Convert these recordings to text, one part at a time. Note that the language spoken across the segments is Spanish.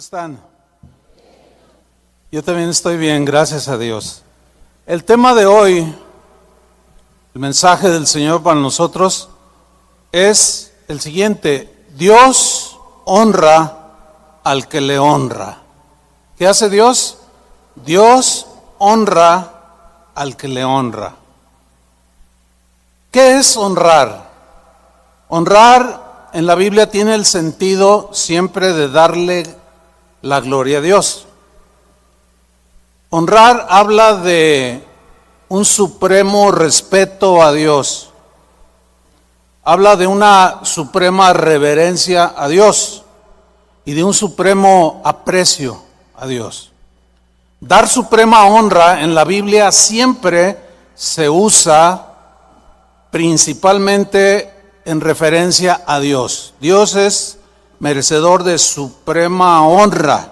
están? Yo también estoy bien, gracias a Dios. El tema de hoy, el mensaje del Señor para nosotros es el siguiente: Dios honra al que le honra. ¿Qué hace Dios? Dios honra al que le honra. ¿Qué es honrar? Honrar en la Biblia tiene el sentido siempre de darle la gloria a Dios. Honrar habla de un supremo respeto a Dios. Habla de una suprema reverencia a Dios y de un supremo aprecio a Dios. Dar suprema honra en la Biblia siempre se usa principalmente en referencia a Dios. Dios es merecedor de suprema honra.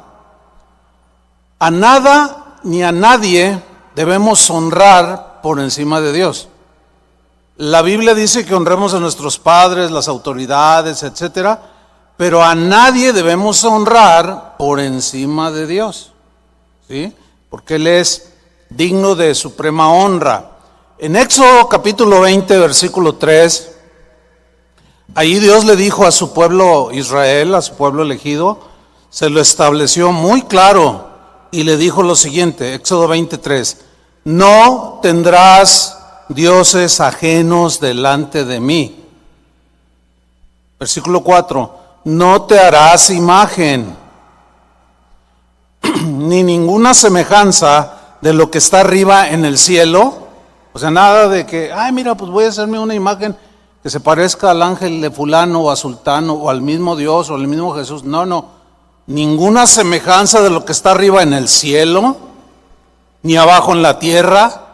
A nada ni a nadie debemos honrar por encima de Dios. La Biblia dice que honremos a nuestros padres, las autoridades, etcétera, pero a nadie debemos honrar por encima de Dios, ¿sí? Porque Él es digno de suprema honra. En Éxodo capítulo 20, versículo 3, ahí Dios le dijo a su pueblo Israel, a su pueblo elegido, se lo estableció muy claro y le dijo lo siguiente, Éxodo 23, no tendrás dioses ajenos delante de mí. Versículo 4, no te harás imagen, ni ninguna semejanza de lo que está arriba en el cielo. O sea, nada de que, ay, mira, pues voy a hacerme una imagen que se parezca al ángel de fulano o a sultano o al mismo Dios o al mismo Jesús. No, ninguna semejanza de lo que está arriba en el cielo, ni abajo en la tierra,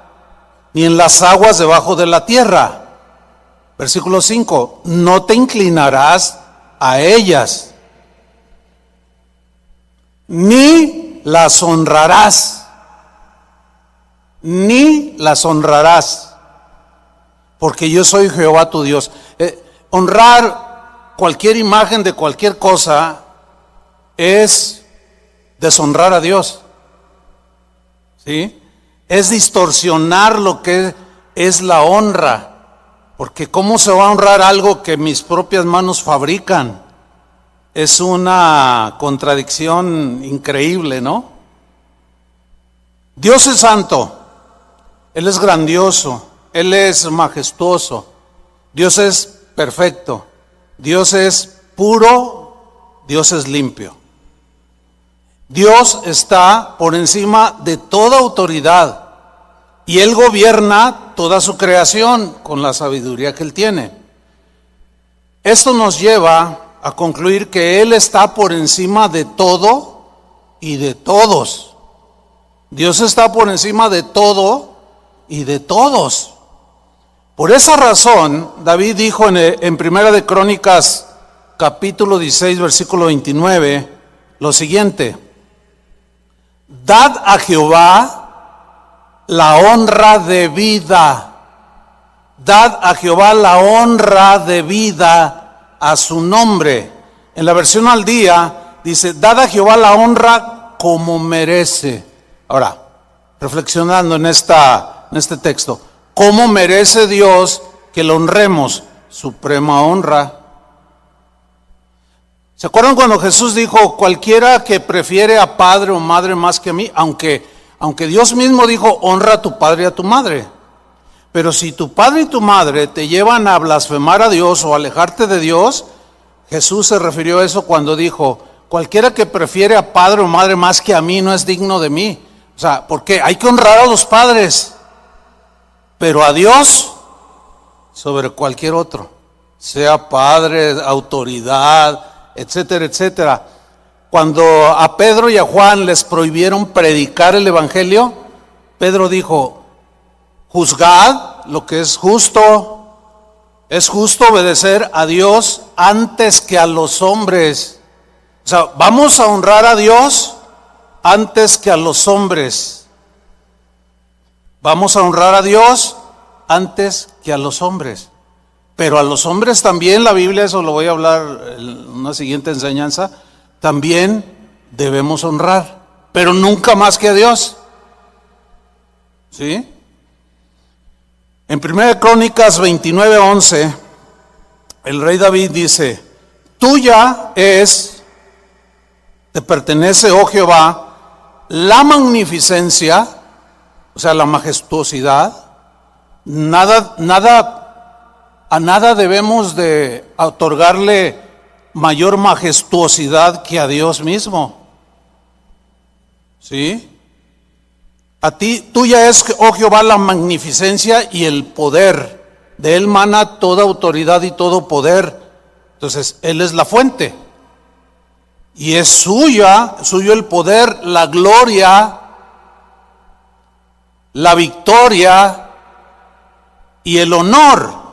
ni en las aguas debajo de la tierra. Versículo 5, no te inclinarás a ellas, ni las honrarás, porque yo soy Jehová tu Dios. Honrar cualquier imagen de cualquier cosa es deshonrar a Dios, ¿sí? Es distorsionar lo que es la honra, porque ¿cómo se va a honrar algo que mis propias manos fabrican? Es una contradicción increíble, ¿no? Dios es santo, Él es grandioso, Él es majestuoso, Dios es perfecto, Dios es puro, Dios es limpio. Dios está por encima de toda autoridad y Él gobierna toda su creación con la sabiduría que Él tiene. Esto nos lleva a concluir que Él está por encima de todo y de todos. Dios está por encima de todo y de todos. Por esa razón, David dijo en Primera de Crónicas, capítulo 16, versículo 29, lo siguiente: dad a Jehová la honra debida. Dad a Jehová la honra debida a su nombre. En la versión al día dice, dad a Jehová la honra como merece. Ahora, reflexionando en este texto, ¿cómo merece Dios que lo honremos? Suprema honra. ¿Se acuerdan cuando Jesús dijo, cualquiera que prefiere a padre o madre más que a mí? Aunque Dios mismo dijo, honra a tu padre y a tu madre. Pero si tu padre y tu madre te llevan a blasfemar a Dios o a alejarte de Dios, Jesús se refirió a eso cuando dijo, cualquiera que prefiere a padre o madre más que a mí no es digno de mí. O sea, porque hay que honrar a los padres, pero a Dios sobre cualquier otro, sea padre, autoridad, etcétera, etcétera. Cuando a Pedro y a Juan les prohibieron predicar el evangelio, Pedro dijo, juzgad lo que es justo obedecer a Dios antes que a los hombres. O sea, vamos a honrar a Dios antes que a los hombres. Vamos a honrar a Dios antes que a los hombres. Pero a los hombres también, la Biblia, eso lo voy a hablar en una siguiente enseñanza, también debemos honrar, pero nunca más que a Dios. ¿Sí? En 1 Crónicas 29:11, el rey David dice: tuya es, te pertenece, oh Jehová, la magnificencia, o sea, la majestuosidad. A nada debemos de otorgarle mayor majestuosidad que a Dios mismo. ¿Sí? A ti, tuya es, oh Jehová, la magnificencia y el poder. De él mana toda autoridad y todo poder. Entonces, él es la fuente. Y es suyo el poder, la gloria, la victoria y el honor.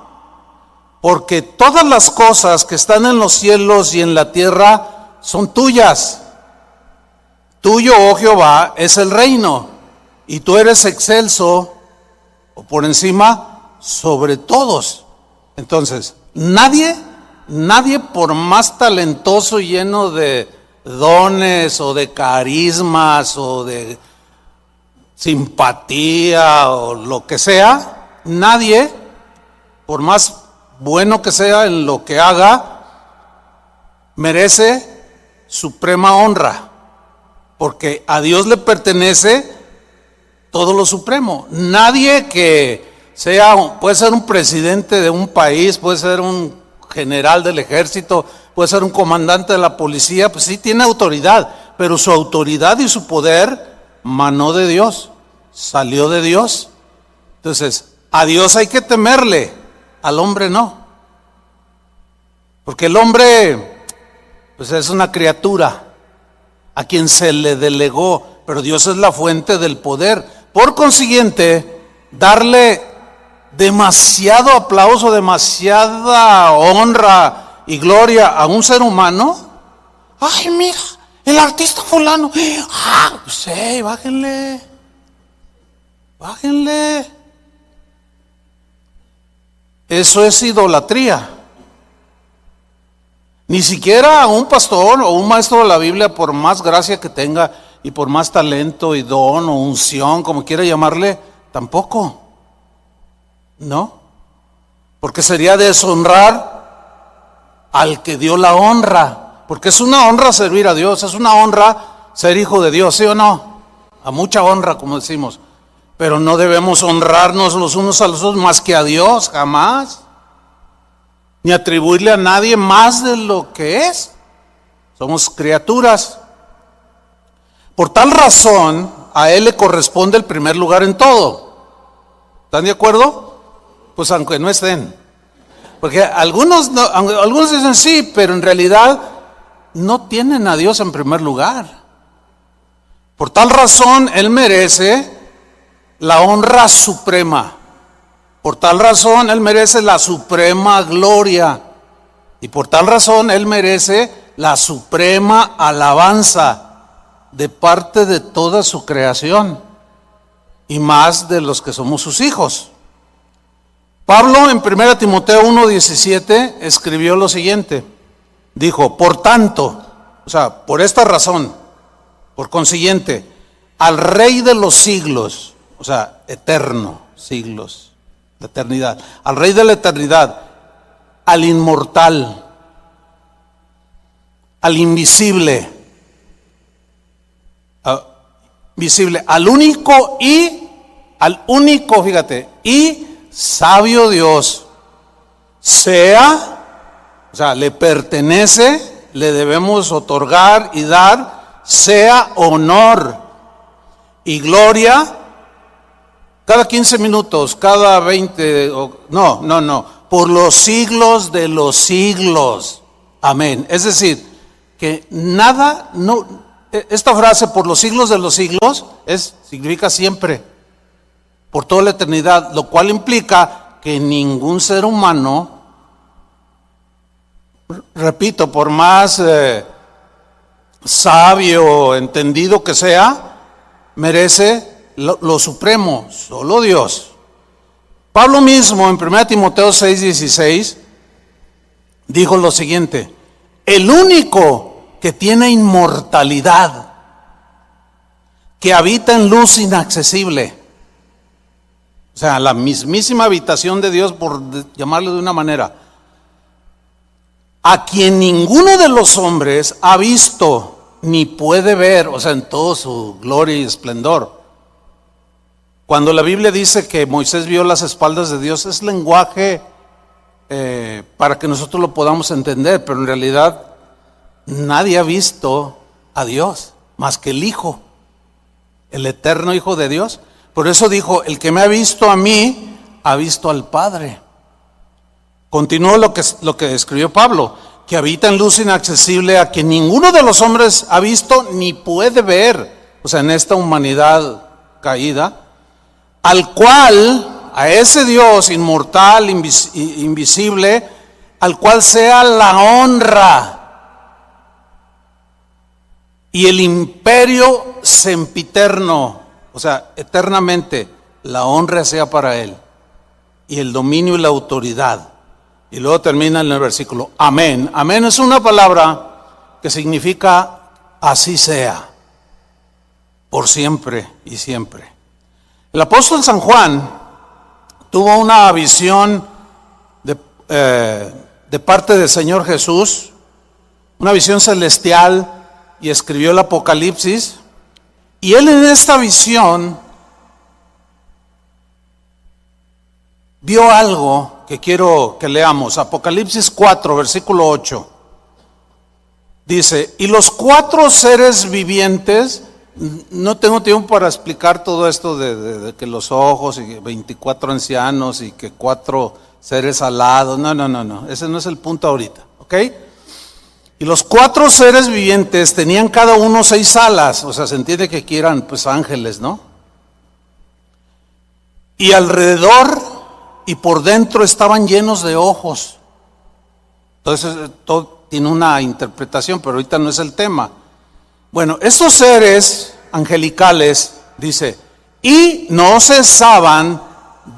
Porque todas las cosas que están en los cielos y en la tierra son tuyas. Tuyo, oh Jehová, es el reino. Y tú eres excelso, o por encima, sobre todos. Entonces, nadie por más talentoso y lleno de dones o de carismas o de simpatía o lo que sea, nadie, por más bueno que sea en lo que haga, merece suprema honra, porque a Dios le pertenece todo lo supremo. Nadie que sea, puede ser un presidente de un país, puede ser un general del ejército, puede ser un comandante de la policía, pues sí tiene autoridad, pero su autoridad y su poder manó de Dios, salió de Dios. Entonces, a Dios hay que temerle, al hombre no. Porque el hombre, pues es una criatura a quien se le delegó, pero Dios es la fuente del poder. Por consiguiente, darle demasiado aplauso, demasiada honra y gloria a un ser humano. Ay, mira, el artista fulano. Pues sí, bájenle. Eso es idolatría. Ni siquiera un pastor o un maestro de la Biblia, por más gracia que tenga y por más talento y don o unción, como quiera llamarle, tampoco. ¿No? Porque sería deshonrar al que dio la honra. Porque es una honra servir a Dios, es una honra ser hijo de Dios, ¿sí o no? A mucha honra, como decimos. Pero no debemos honrarnos los unos a los otros más que a Dios, jamás. Ni atribuirle a nadie más de lo que es. Somos criaturas. Por tal razón, a Él le corresponde el primer lugar en todo. ¿Están de acuerdo? Pues aunque no estén. Porque algunos dicen sí, pero en realidad no tienen a Dios en primer lugar. Por tal razón, Él merece la honra suprema. Por tal razón, Él merece la suprema gloria. Y por tal razón, Él merece la suprema alabanza de parte de toda su creación. Y más de los que somos sus hijos. Pablo en 1 Timoteo 1:17 escribió lo siguiente. Dijo, por tanto, o sea, por esta razón, por consiguiente, al Rey de los siglos, o sea, eterno, siglos, la eternidad, al Rey de la eternidad, al inmortal, al invisible, al único, fíjate, y sabio Dios, o sea, le pertenece, le debemos otorgar y dar, sea honor y gloria cada 15 minutos, cada 20, por los siglos de los siglos. Amén. Es decir, que nada, esta frase por los siglos de los siglos significa siempre, por toda la eternidad, lo cual implica que ningún ser humano, repito, por más sabio, entendido que sea, merece lo supremo, solo Dios. Pablo mismo en 1 Timoteo 6:16 dijo lo siguiente: el único que tiene inmortalidad, que habita en luz inaccesible. O sea, la mismísima habitación de Dios, por llamarlo de una manera, a quien ninguno de los hombres ha visto ni puede ver, o sea, en toda su gloria y esplendor. Cuando la Biblia dice que Moisés vio las espaldas de Dios, es lenguaje para que nosotros lo podamos entender, pero en realidad nadie ha visto a Dios más que el Hijo, el eterno Hijo de Dios. Por eso dijo, el que me ha visto a mí, ha visto al Padre. Continuó lo que escribió Pablo, que habita en luz inaccesible, a quien ninguno de los hombres ha visto ni puede ver, o sea, en esta humanidad caída, al cual, a ese Dios inmortal, invisible, al cual sea la honra y el imperio sempiterno, o sea, eternamente, la honra sea para Él, y el dominio y la autoridad. Y luego termina en el versículo, amén. Amén es una palabra que significa así sea, por siempre y siempre. El apóstol San Juan tuvo una visión de parte del Señor Jesús, una visión celestial, y escribió el Apocalipsis. Y él en esta visión vio algo que quiero que leamos. Apocalipsis 4, versículo 8. Dice, y los 4 seres vivientes, no tengo tiempo para explicar todo esto de que los ojos y 24 ancianos y que 4 seres alados, no, ese no es el punto ahorita, ¿ok? Y los 4 seres vivientes tenían cada uno 6 alas, o sea, se entiende que aquí eran pues ángeles, ¿no? Y alrededor y por dentro estaban llenos de ojos. Entonces, todo tiene una interpretación, pero ahorita no es el tema. Bueno, estos seres angelicales, dice, y no cesaban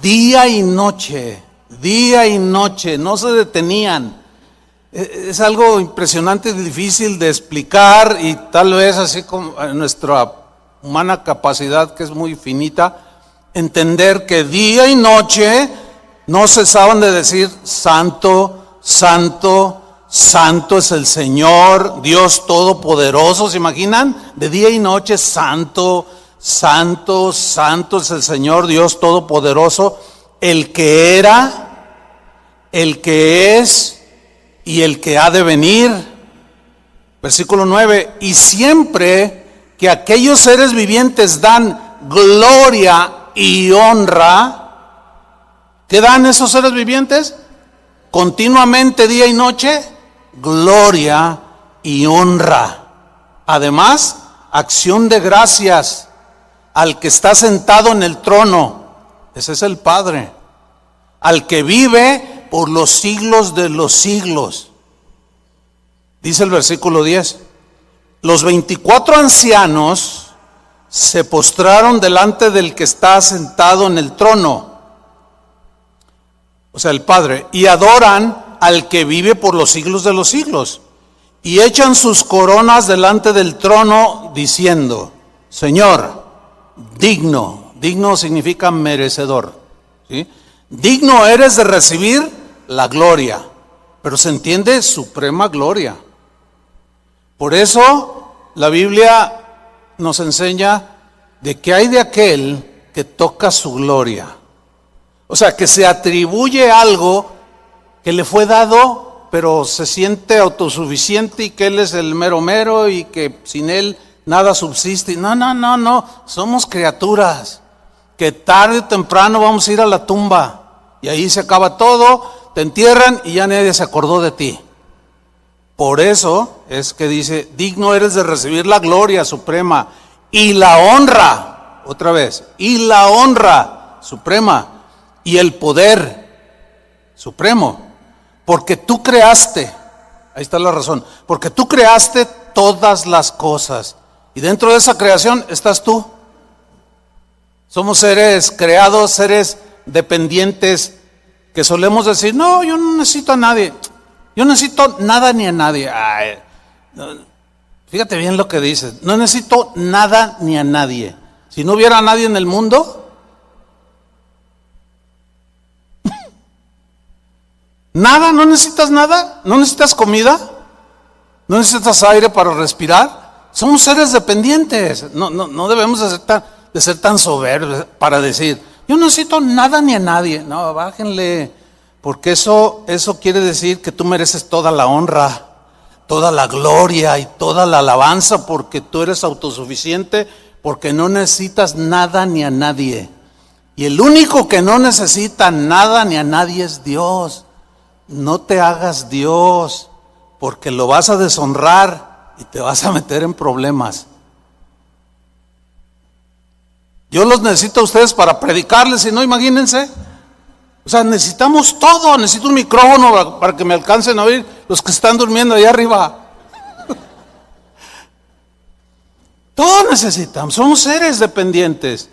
día y noche, no se detenían. Es algo impresionante y difícil de explicar, y tal vez así como nuestra humana capacidad, que es muy finita, entender que día y noche no cesaban de decir, santo, santo, santo es el Señor, Dios Todopoderoso. ¿Se imaginan? De día y noche, santo, santo, santo es el Señor, Dios Todopoderoso, el que era, el que es y el que ha de venir. Versículo 9, y siempre que aquellos seres vivientes dan gloria y honra, ¿qué dan esos seres vivientes? Continuamente, día y noche, gloria y honra. Además, acción de gracias al que está sentado en el trono, ese es el Padre, al que vive por los siglos de los siglos. Dice el versículo 10, los 24 ancianos se postraron delante del que está sentado en el trono, o sea, el Padre, y adoran al que vive por los siglos de los siglos, y echan sus coronas delante del trono diciendo, Señor, digno significa merecedor, ¿sí? Digno eres de recibir la gloria, pero se entiende suprema gloria. Por eso la Biblia nos enseña de que hay de aquel que toca su gloria. O sea, que se atribuye algo que le fue dado, pero se siente autosuficiente y que él es el mero mero y que sin él nada subsiste. No, somos criaturas que tarde o temprano vamos a ir a la tumba y ahí se acaba todo, te entierran y ya nadie se acordó de ti. Por eso es que dice, digno eres de recibir la gloria suprema y la honra, otra vez, y la honra suprema y el poder supremo, porque tú creaste, ahí está la razón, porque tú creaste todas las cosas y dentro de esa creación estás tú. Somos seres creados, seres dependientes, que solemos decir, no, yo no necesito a nadie, yo no necesito nada ni a nadie. Ay, Fíjate bien lo que dice. No necesito nada ni a nadie. Si no hubiera nadie en el mundo, nada, no necesitas nada, no necesitas comida, no necesitas aire para respirar. Somos seres dependientes. No debemos de ser tan soberbios para decir, yo no necesito nada ni a nadie. No, bájenle, porque eso quiere decir que tú mereces toda la honra, toda la gloria y toda la alabanza, porque tú eres autosuficiente, porque no necesitas nada ni a nadie. Y el único que no necesita nada ni a nadie es Dios. No te hagas Dios, porque lo vas a deshonrar y te vas a meter en problemas. Yo los necesito a ustedes para predicarles, si no, imagínense. O sea, necesitamos todo. Necesito un micrófono para que me alcancen a oír los que están durmiendo allá arriba. Todo necesitamos, somos seres dependientes.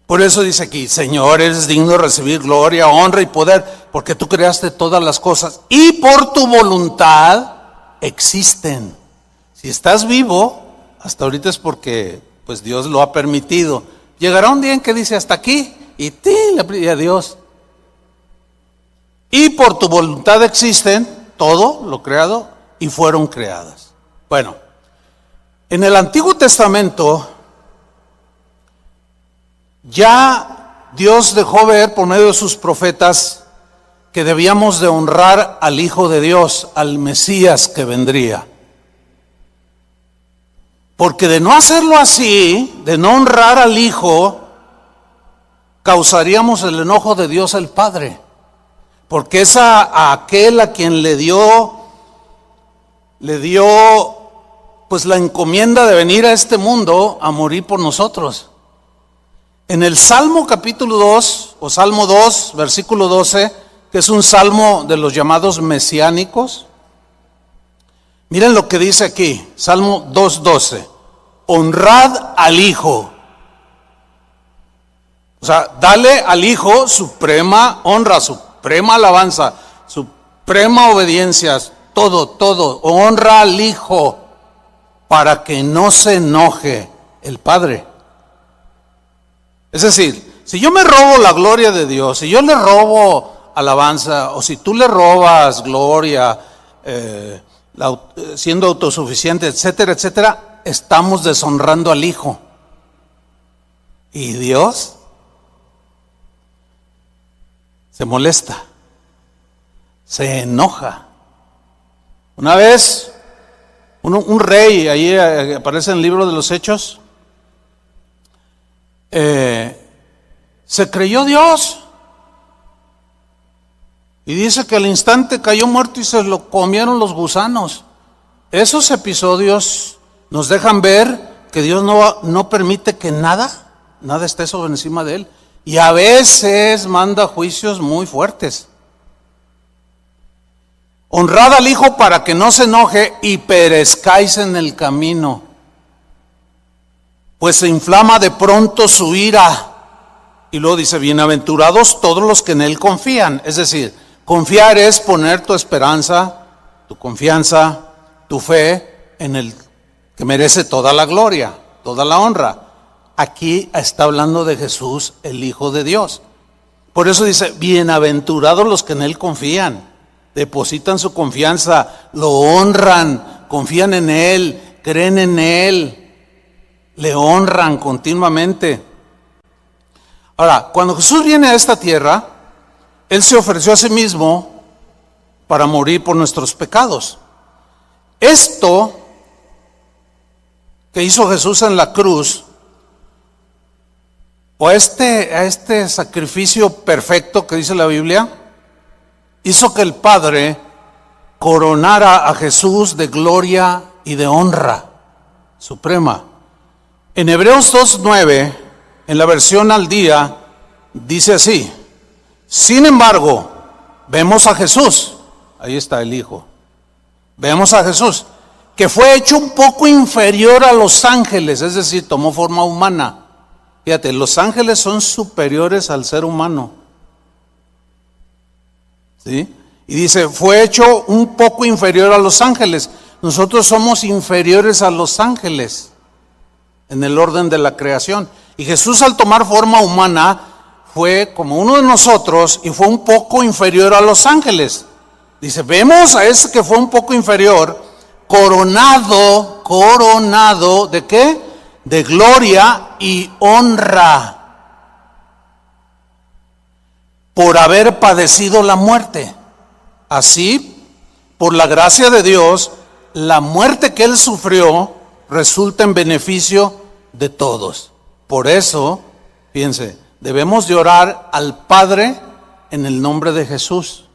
Por eso dice aquí, Señor, eres digno de recibir gloria, honra y poder, porque tú creaste todas las cosas y por tu voluntad existen. Si estás vivo, hasta ahorita es porque pues Dios lo ha permitido. Llegará un día en que dice hasta aquí y le pide a Dios. Y por tu voluntad existen todo lo creado y fueron creadas. Bueno, en el Antiguo Testamento ya Dios dejó ver por medio de sus profetas que debíamos de honrar al Hijo de Dios, al Mesías que vendría. Porque de no hacerlo así, de no honrar al Hijo, causaríamos el enojo de Dios el Padre. Porque es a aquel a quien le dio pues la encomienda de venir a este mundo a morir por nosotros. En el Salmo capítulo 2, o Salmo 2, versículo 12, que es un salmo de los llamados mesiánicos, miren lo que dice aquí, Salmo 2:12, honrad al Hijo. O sea, dale al Hijo suprema honra, suprema alabanza, suprema obediencia, todo, honra al Hijo, para que no se enoje el Padre. Es decir, si yo me robo la gloria de Dios, si yo le robo alabanza, o si tú le robas gloria, siendo autosuficiente, etcétera, etcétera, estamos deshonrando al Hijo. Y Dios se molesta, se enoja. Una vez, un rey, ahí aparece en el libro de los Hechos, se creyó Dios y dice que al instante cayó muerto y se lo comieron los gusanos. Esos episodios nos dejan ver que Dios no permite que nada esté sobre encima de él, y a veces manda juicios muy fuertes. Honrad al Hijo para que no se enoje y perezcáis en el camino, pues se inflama de pronto su ira. Y luego dice, bienaventurados todos los que en Él confían. Es decir, confiar es poner tu esperanza, tu confianza, tu fe en el que merece toda la gloria, toda la honra. Aquí está hablando de Jesús, el Hijo de Dios. Por eso dice, bienaventurados los que en Él confían, depositan su confianza, lo honran, confían en Él, creen en Él, le honran continuamente. Ahora, cuando Jesús viene a esta tierra, Él se ofreció a sí mismo para morir por nuestros pecados. Esto que hizo Jesús en la cruz, o a este sacrificio perfecto que dice la Biblia, hizo que el Padre coronara a Jesús de gloria y de honra suprema. En Hebreos 2:9, en la versión al día, dice así: sin embargo, vemos a Jesús, ahí está el Hijo, vemos a Jesús, que fue hecho un poco inferior a los ángeles, es decir, tomó forma humana. Fíjate, los ángeles son superiores al ser humano, ¿sí? Y dice, fue hecho un poco inferior a los ángeles, nosotros somos inferiores a los ángeles en el orden de la creación. Y Jesús, al tomar forma humana, fue como uno de nosotros y fue un poco inferior a los ángeles. Dice, vemos a ese que fue un poco inferior, coronado, ¿de qué? De gloria y honra, por haber padecido la muerte. Así, por la gracia de Dios, la muerte que él sufrió resulta en beneficio de todos. Por eso, fíjense, debemos de orar al Padre en el nombre de Jesús.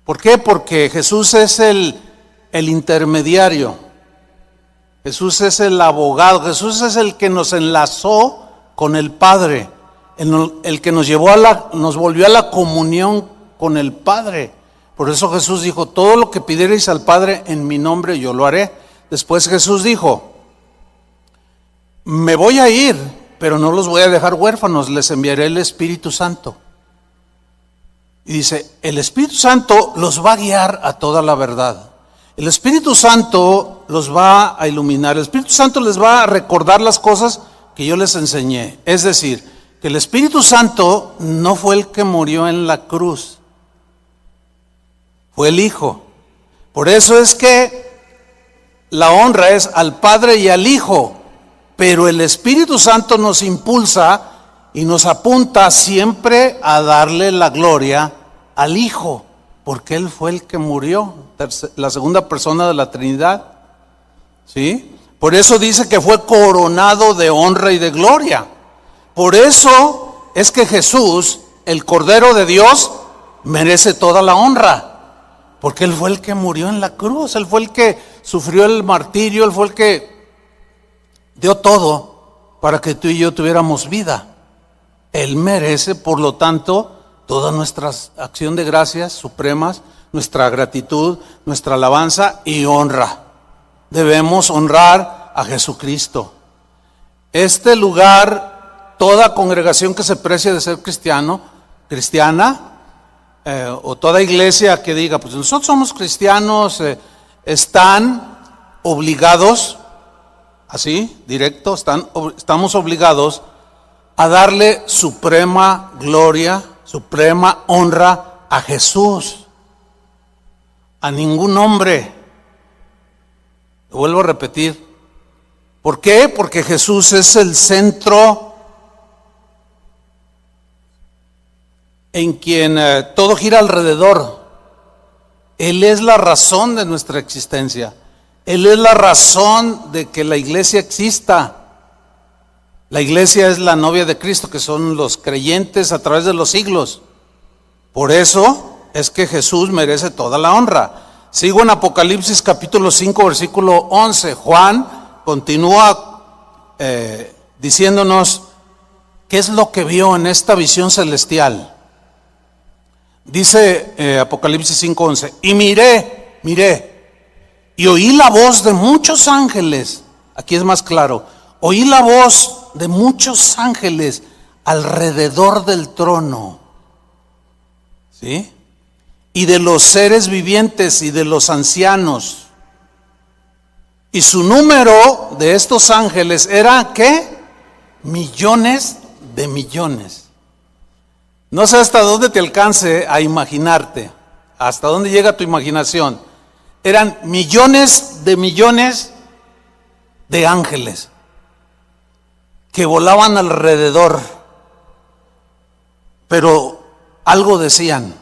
¿Por qué? Porque Jesús es el intermediario. Jesús es el abogado. Jesús es el que nos enlazó con el Padre. El que nos volvió a la comunión con el Padre. Por eso Jesús dijo, todo lo que pidierais al Padre en mi nombre yo lo haré. Después Jesús dijo, me voy a ir, pero no los voy a dejar huérfanos, les enviaré el Espíritu Santo. Y dice, el Espíritu Santo los va a guiar a toda la verdad. El Espíritu Santo los va a iluminar. El Espíritu Santo les va a recordar las cosas que yo les enseñé. Es decir, que el Espíritu Santo no fue el que murió en la cruz, fue el Hijo. Por eso es que la honra es al Padre y al Hijo, pero el Espíritu Santo nos impulsa y nos apunta siempre a darle la gloria al Hijo, porque Él fue el que murió, la segunda persona de la Trinidad. ¿Sí? Por eso dice que fue coronado de honra y de gloria. Por eso es que Jesús, el Cordero de Dios, merece toda la honra, porque Él fue el que murió en la cruz, Él fue el que sufrió el martirio, Él fue el que dio todo para que tú y yo tuviéramos vida. Él merece, por lo tanto, toda nuestra acción de gracias supremas, nuestra gratitud, nuestra alabanza y honra. Debemos honrar a Jesucristo. Este lugar, toda congregación que se precie de ser cristiana, o toda iglesia que diga, pues nosotros somos cristianos, están obligados, así, directo, estamos obligados a darle suprema gloria, suprema honra a Jesús, a ningún hombre. Lo vuelvo a repetir. ¿Por qué? Porque Jesús es el centro en quien todo gira alrededor. Él es la razón de nuestra existencia. Él es la razón de que la iglesia exista. La iglesia es la novia de Cristo, que son los creyentes a través de los siglos. Por eso es que Jesús merece toda la honra. Sigo en Apocalipsis capítulo 5, versículo 11. Juan continúa diciéndonos qué es lo que vio en esta visión celestial. Dice Apocalipsis 5:11, y miré, y oí la voz de muchos ángeles. Aquí es más claro, oí la voz de muchos ángeles alrededor del trono, ¿sí? Y de los seres vivientes y de los ancianos. Y su número de estos ángeles era, ¿qué? Millones de millones. No sé hasta dónde te alcance a imaginarte, hasta dónde llega tu imaginación. Eran millones de ángeles que volaban alrededor, pero algo decían.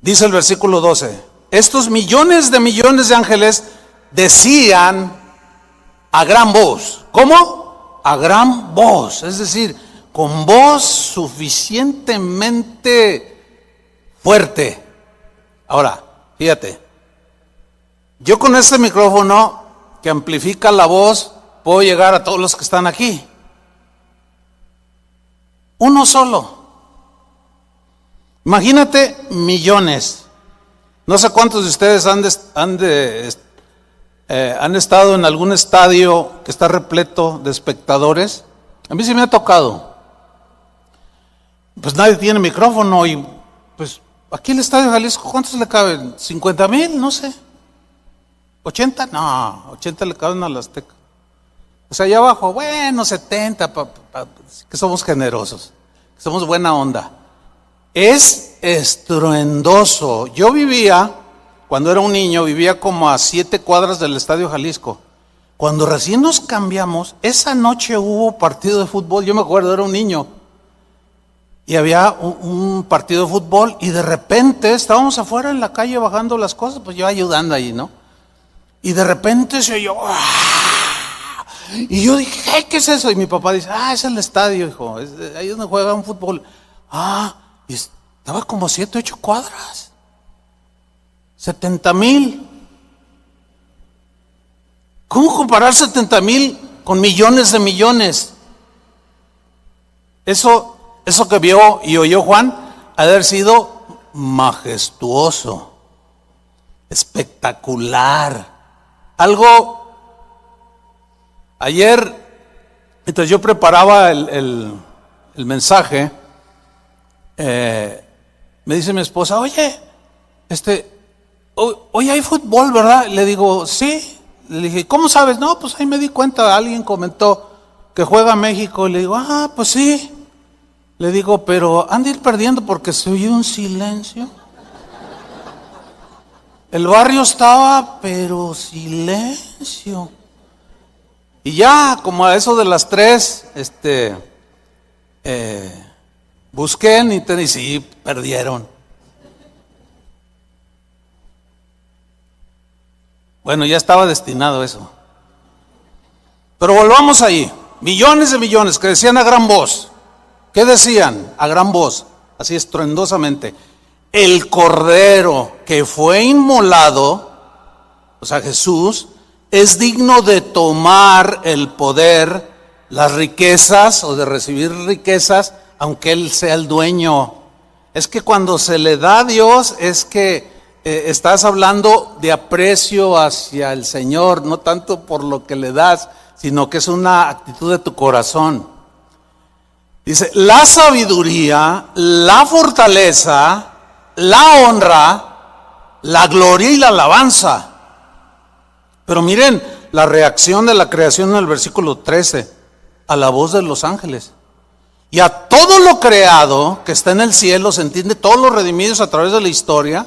Dice el versículo 12, estos millones de ángeles decían a gran voz. ¿Cómo? A gran voz, es decir, con voz suficientemente fuerte. Ahora, fíjate, yo con este micrófono que amplifica la voz puedo llegar a todos los que están aquí. Uno solo. Imagínate millones. No sé cuántos de ustedes han estado en algún estadio que está repleto de espectadores. A mí sí me ha tocado. Pues nadie tiene micrófono y pues Aquí el Estadio Jalisco, ¿cuántos le caben? ¿50,000? No sé. ¿80? No, 80 le caben al Azteca. O sea, allá abajo, bueno, 70, que somos generosos, que somos buena onda. Es estruendoso. Yo vivía, cuando era un niño, vivía como a 7 cuadras del Estadio Jalisco. Cuando recién nos cambiamos, esa noche hubo partido de fútbol. Yo me acuerdo, era un niño. Y había un partido de fútbol y de repente estábamos afuera en la calle bajando las cosas, pues yo ayudando ahí, ¿no? Y de repente se oyó, ¡ah! Y yo dije, ¿qué es eso? Y mi papá dice, es el estadio, hijo, es ahí donde juegan fútbol. Y estaba como 7, 8 cuadras. 70,000. ¿Cómo comparar 70,000 con millones de millones? Eso que vio y oyó Juan ha de haber sido majestuoso, espectacular. Algo, ayer, mientras yo preparaba el mensaje, me dice mi esposa, oye, hoy hay fútbol, ¿verdad? Le digo, sí. Le dije, ¿cómo sabes? No, pues ahí me di cuenta, alguien comentó que juega México. Le digo, pues sí. Le digo, pero han de ir perdiendo porque se oye un silencio. El barrio estaba, pero silencio. Y ya, como a eso de las 3, busqué en internet y sí, perdieron. Bueno, ya estaba destinado eso. Pero volvamos ahí. Millones de millones que decían a gran voz. ¿Qué decían? A gran voz, así estruendosamente. El Cordero que fue inmolado, o sea, Jesús, es digno de tomar el poder, las riquezas o de recibir riquezas, aunque Él sea el dueño. Es que cuando se le da a Dios, es que estás hablando de aprecio hacia el Señor, no tanto por lo que le das, sino que es una actitud de tu corazón. Dice, la sabiduría, la fortaleza, la honra, la gloria y la alabanza. Pero miren la reacción de la creación en el versículo 13, a la voz de los ángeles. Y a todo lo creado que está en el cielo, se entiende, todos los redimidos a través de la historia,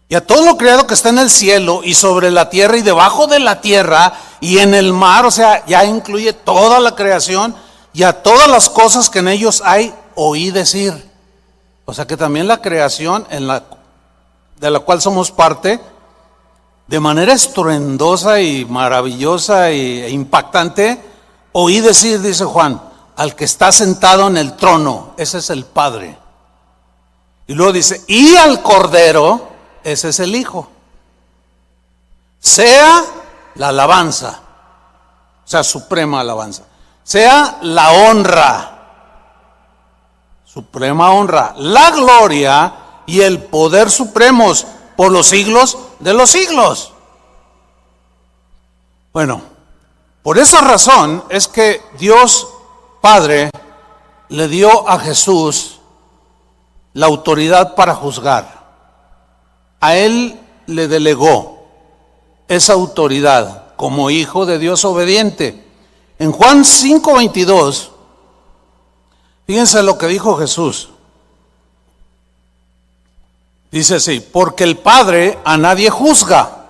y a todo lo creado que está en el cielo y sobre la tierra y debajo de la tierra y en el mar, o sea, ya incluye toda la creación y a todas las cosas que en ellos hay, oí decir. O sea que también la creación de la cual somos parte, de manera estruendosa y maravillosa e impactante, oí decir, dice Juan, al que está sentado en el trono, ese es el Padre. Y luego dice, y al Cordero, ese es el Hijo. Sea la alabanza, o sea, suprema alabanza. Sea la honra, suprema honra, la gloria y el poder supremos por los siglos de los siglos. Bueno, por esa razón es que Dios Padre le dio a Jesús la autoridad para juzgar. A Él le delegó esa autoridad como hijo de Dios obediente. En Juan 5:22, fíjense lo que dijo Jesús. Dice así, porque el Padre a nadie juzga.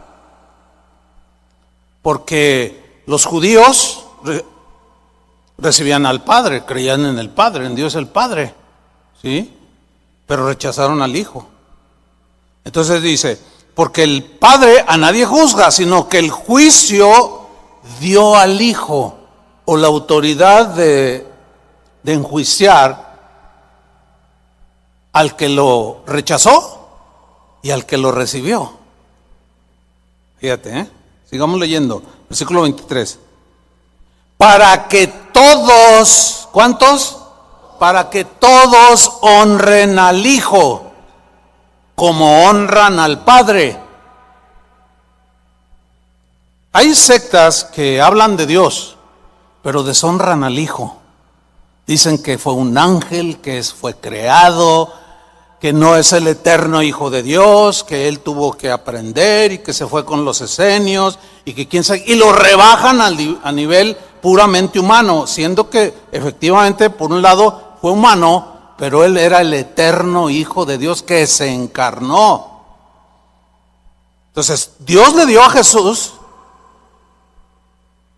Porque los judíos recibían al Padre, creían en el Padre, en Dios el Padre, ¿sí? Pero rechazaron al Hijo. Entonces dice, porque el Padre a nadie juzga, sino que el juicio dio al Hijo, o la autoridad de enjuiciar al que lo rechazó y al que lo recibió. Fíjate, sigamos leyendo, versículo 23. Para que todos, ¿cuántos? Para que todos honren al Hijo como honran al Padre. Hay sectas que hablan de Dios, pero deshonran al Hijo. Dicen que fue un ángel, que fue creado, que no es el eterno Hijo de Dios, que él tuvo que aprender y que se fue con los esenios y que quién sabe, y lo rebajan a nivel puramente humano, siendo que efectivamente por un lado fue humano, pero él era el eterno Hijo de Dios que se encarnó. Entonces, Dios le dio a Jesús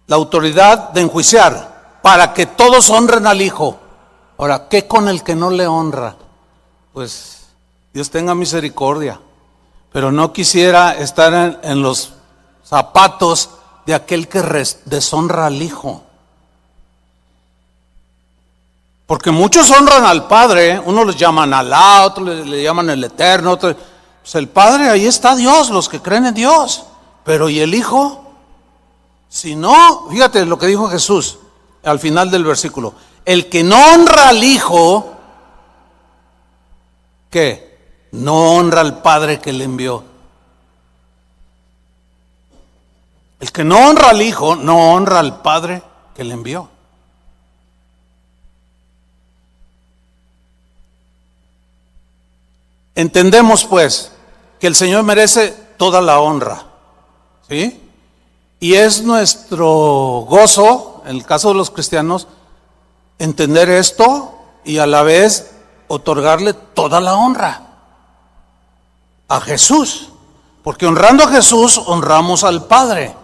la autoridad de enjuiciar para que todos honren al Hijo. Ahora, ¿qué con el que no le honra? Pues Dios tenga misericordia, pero no quisiera estar en los zapatos de aquel que deshonra al Hijo. Porque muchos honran al Padre, unos les llaman Alá, otros le llaman el Eterno, otros, pues el Padre, ahí está Dios, los que creen en Dios, pero ¿y el Hijo? Si no, fíjate lo que dijo Jesús al final del versículo, el que no honra al Hijo, ¿qué? No honra al Padre que le envió. El que no honra al Hijo, no honra al Padre que le envió. Entendemos pues que el Señor merece toda la honra, ¿sí? Y es nuestro gozo, en el caso de los cristianos, entender esto y a la vez otorgarle toda la honra a Jesús, porque honrando a Jesús honramos al Padre.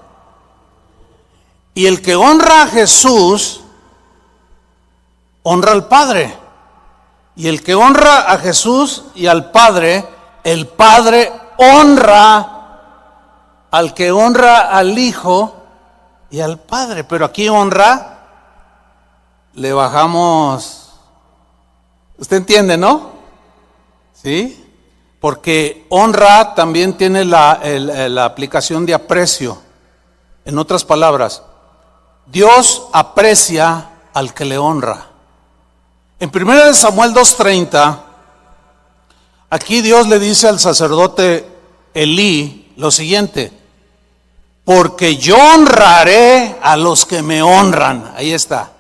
Y el que honra a Jesús honra al Padre. Y el que honra a Jesús y al Padre, el Padre honra al que honra al Hijo y al Padre. Pero aquí honra, le bajamos, usted entiende, ¿no? ¿Sí? Porque honra también tiene la aplicación de aprecio. En otras palabras, Dios aprecia al que le honra. En 1 Samuel 2:30, aquí Dios le dice al sacerdote Elí lo siguiente: porque yo honraré a los que me honran. Ahí está.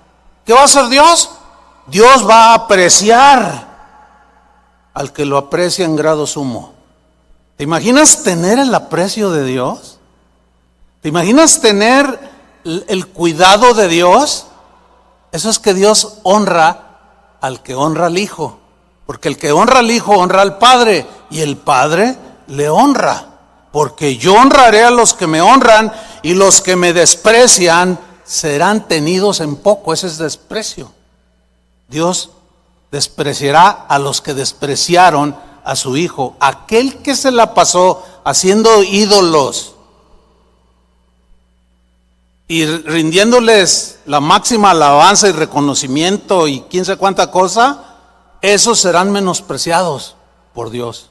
¿Qué va a hacer Dios? Dios va a apreciar al que lo aprecia en grado sumo. ¿Te imaginas tener el aprecio de Dios? ¿Te imaginas tener el cuidado de Dios? Eso es que Dios honra al que honra al Hijo, porque el que honra al Hijo honra al Padre, y el Padre le honra, porque yo honraré a los que me honran, y los que me desprecian serán tenidos en poco. Ese es desprecio. Dios despreciará a los que despreciaron a su Hijo, aquel que se la pasó haciendo ídolos y rindiéndoles la máxima alabanza y reconocimiento y quién sabe cuánta cosa, esos serán menospreciados por Dios.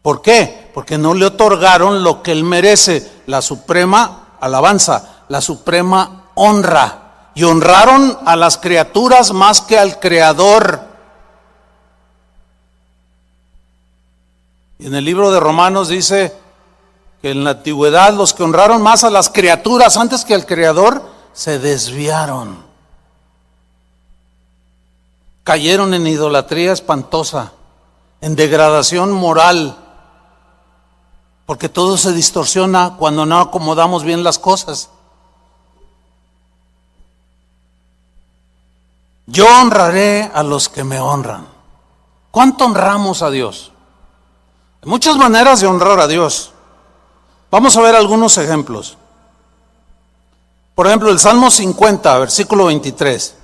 ¿Por qué? Porque no le otorgaron lo que él merece, la suprema alabanza, la suprema honra, y honraron a las criaturas más que al Creador. Y en el libro de Romanos dice que en la antigüedad los que honraron más a las criaturas antes que al Creador se desviaron, cayeron en idolatría espantosa, en degradación moral, porque todo se distorsiona cuando no acomodamos bien las cosas. Yo honraré a los que me honran. ¿Cuánto honramos a Dios? Hay muchas maneras de honrar a Dios. Vamos a ver algunos ejemplos. Por ejemplo, el Salmo 50, versículo 23.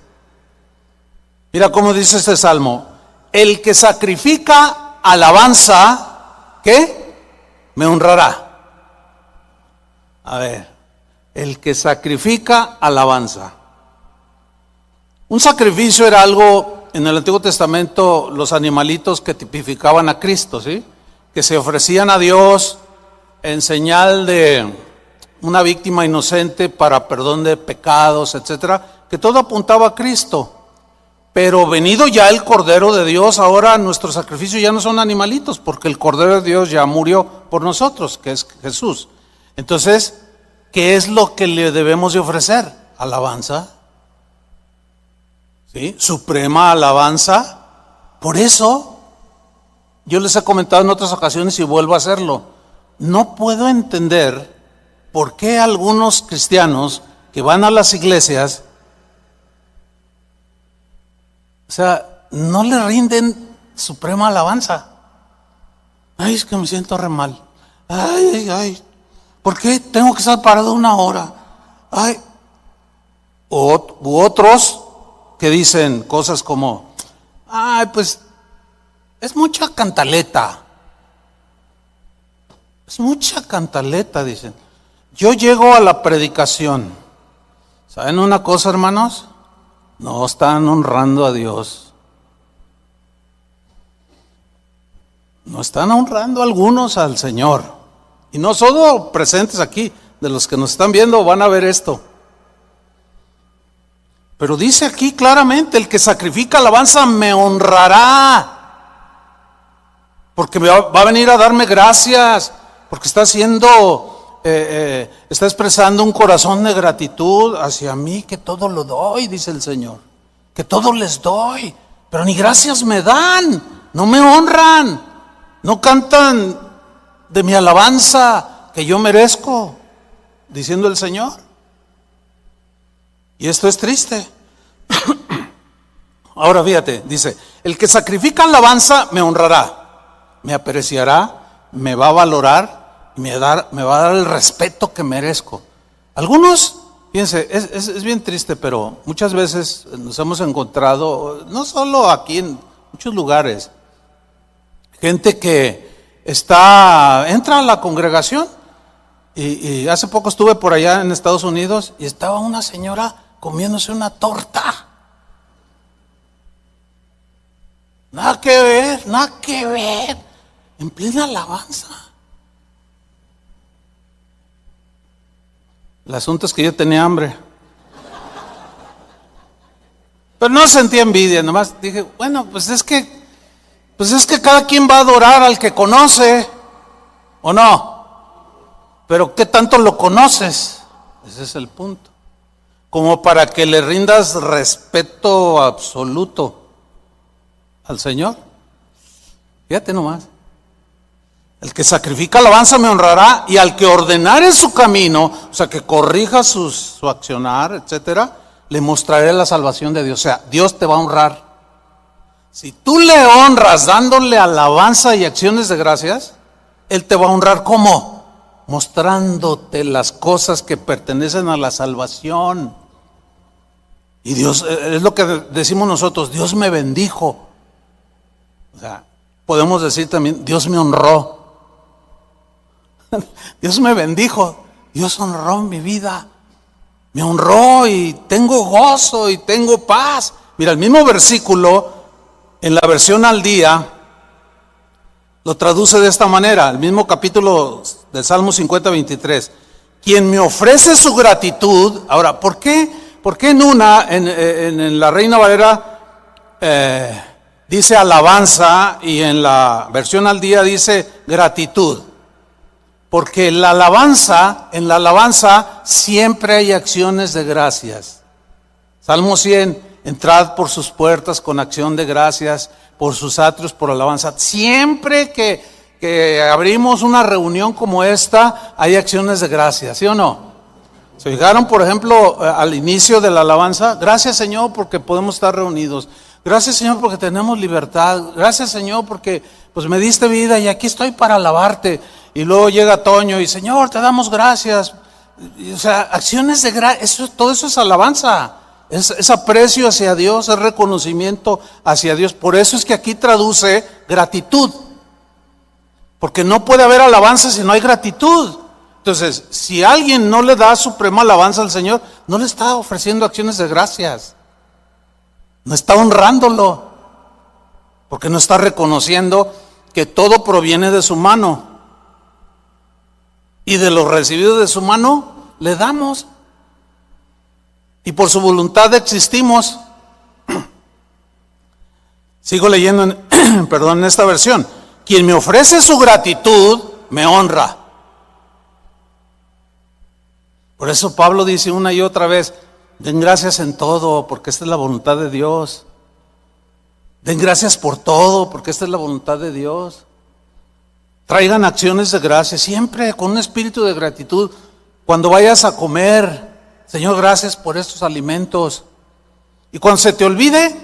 Mira cómo dice este salmo: el que sacrifica alabanza, ¿qué? Me honrará. A ver, el que sacrifica alabanza. Un sacrificio era algo, en el Antiguo Testamento, los animalitos que tipificaban a Cristo, ¿sí? Que se ofrecían a Dios en señal de una víctima inocente para perdón de pecados, etcétera, que todo apuntaba a Cristo. Pero venido ya el Cordero de Dios, ahora nuestros sacrificios ya no son animalitos, porque el Cordero de Dios ya murió por nosotros, que es Jesús. Entonces, ¿qué es lo que le debemos de ofrecer? Alabanza, ¿sí? Suprema alabanza. Por eso yo les he comentado en otras ocasiones y vuelvo a hacerlo. No puedo entender por qué algunos cristianos que van a las iglesias, o sea, no le rinden suprema alabanza. Ay, es que me siento re mal. Ay, ¿por qué tengo que estar parado 1 hora? Ay, u otros que dicen cosas como, ay, pues es mucha cantaleta. Es mucha cantaleta, dicen. Yo llego a la predicación. ¿Saben una cosa, hermanos? No están honrando a Dios. No están honrando algunos al Señor. Y no solo presentes aquí, de los que nos están viendo van a ver esto. Pero dice aquí claramente, el que sacrifica alabanza me honrará. Porque va a venir a darme gracias, porque está expresando un corazón de gratitud hacia mí, que todo lo doy, dice el Señor. Que todo les doy, pero ni gracias me dan, no me honran, no cantan de mi alabanza que yo merezco, diciendo el Señor. Y esto es triste. Ahora fíjate, dice, el que sacrifica alabanza me honrará, me apreciará, me va a valorar, me va a dar el respeto que merezco. Algunos, fíjense, es bien triste, pero muchas veces nos hemos encontrado, no solo aquí, en muchos lugares, gente que entra a la congregación y hace poco estuve por allá en Estados Unidos y estaba una señora comiéndose una torta. Nada que ver, en plena alabanza. El asunto es que yo tenía hambre. Pero no sentía envidia, nomás dije, bueno, pues es que cada quien va a adorar al que conoce, ¿o no? Pero ¿qué tanto lo conoces? Ese es el punto. Como para que le rindas respeto absoluto al Señor. Fíjate nomás. El que sacrifica alabanza me honrará, y al que ordenare su camino, o sea, que corrija su accionar, etcétera, le mostraré la salvación de Dios. O sea, Dios te va a honrar. Si tú le honras dándole alabanza y acciones de gracias, Él te va a honrar. ¿Cómo? Mostrándote las cosas que pertenecen a la salvación. Y Dios, es lo que decimos nosotros, Dios me bendijo. O sea, podemos decir también, Dios me honró. Dios me bendijo, Dios honró mi vida. Me honró y tengo gozo y tengo paz. Mira, el mismo versículo en la versión al día lo traduce de esta manera, el mismo capítulo del Salmo 50:23. Quien me ofrece su gratitud. Ahora, ¿por qué en la Reina Valera dice alabanza y en la versión al día dice gratitud? Porque en la alabanza siempre hay acciones de gracias. Salmo 100, entrad por sus puertas con acción de gracias, por sus atrios por alabanza. Siempre que abrimos una reunión como esta, hay acciones de gracias, ¿sí o no? ¿Se fijaron, por ejemplo, al inicio de la alabanza? Gracias, Señor, porque podemos estar reunidos. Gracias, Señor, porque tenemos libertad. Gracias, Señor, porque pues me diste vida y aquí estoy para alabarte. Y luego llega Toño y, Señor, te damos gracias. O sea, acciones de gracias, todo eso es alabanza. Es aprecio hacia Dios, es reconocimiento hacia Dios. Por eso es que aquí traduce gratitud. Porque no puede haber alabanza si no hay gratitud. Entonces, si alguien no le da suprema alabanza al Señor, no le está ofreciendo acciones de gracias. No está honrándolo. Porque no está reconociendo que todo proviene de su mano. Y de lo recibido de su mano, le damos. Y por su voluntad existimos. Sigo leyendo en esta versión. Quien me ofrece su gratitud, me honra. Por eso Pablo dice una y otra vez, den gracias en todo, porque esta es la voluntad de Dios. Den gracias por todo, porque esta es la voluntad de Dios. Traigan acciones de gracia, siempre con un espíritu de gratitud. Cuando vayas a comer, Señor, gracias por estos alimentos. Y cuando se te olvide,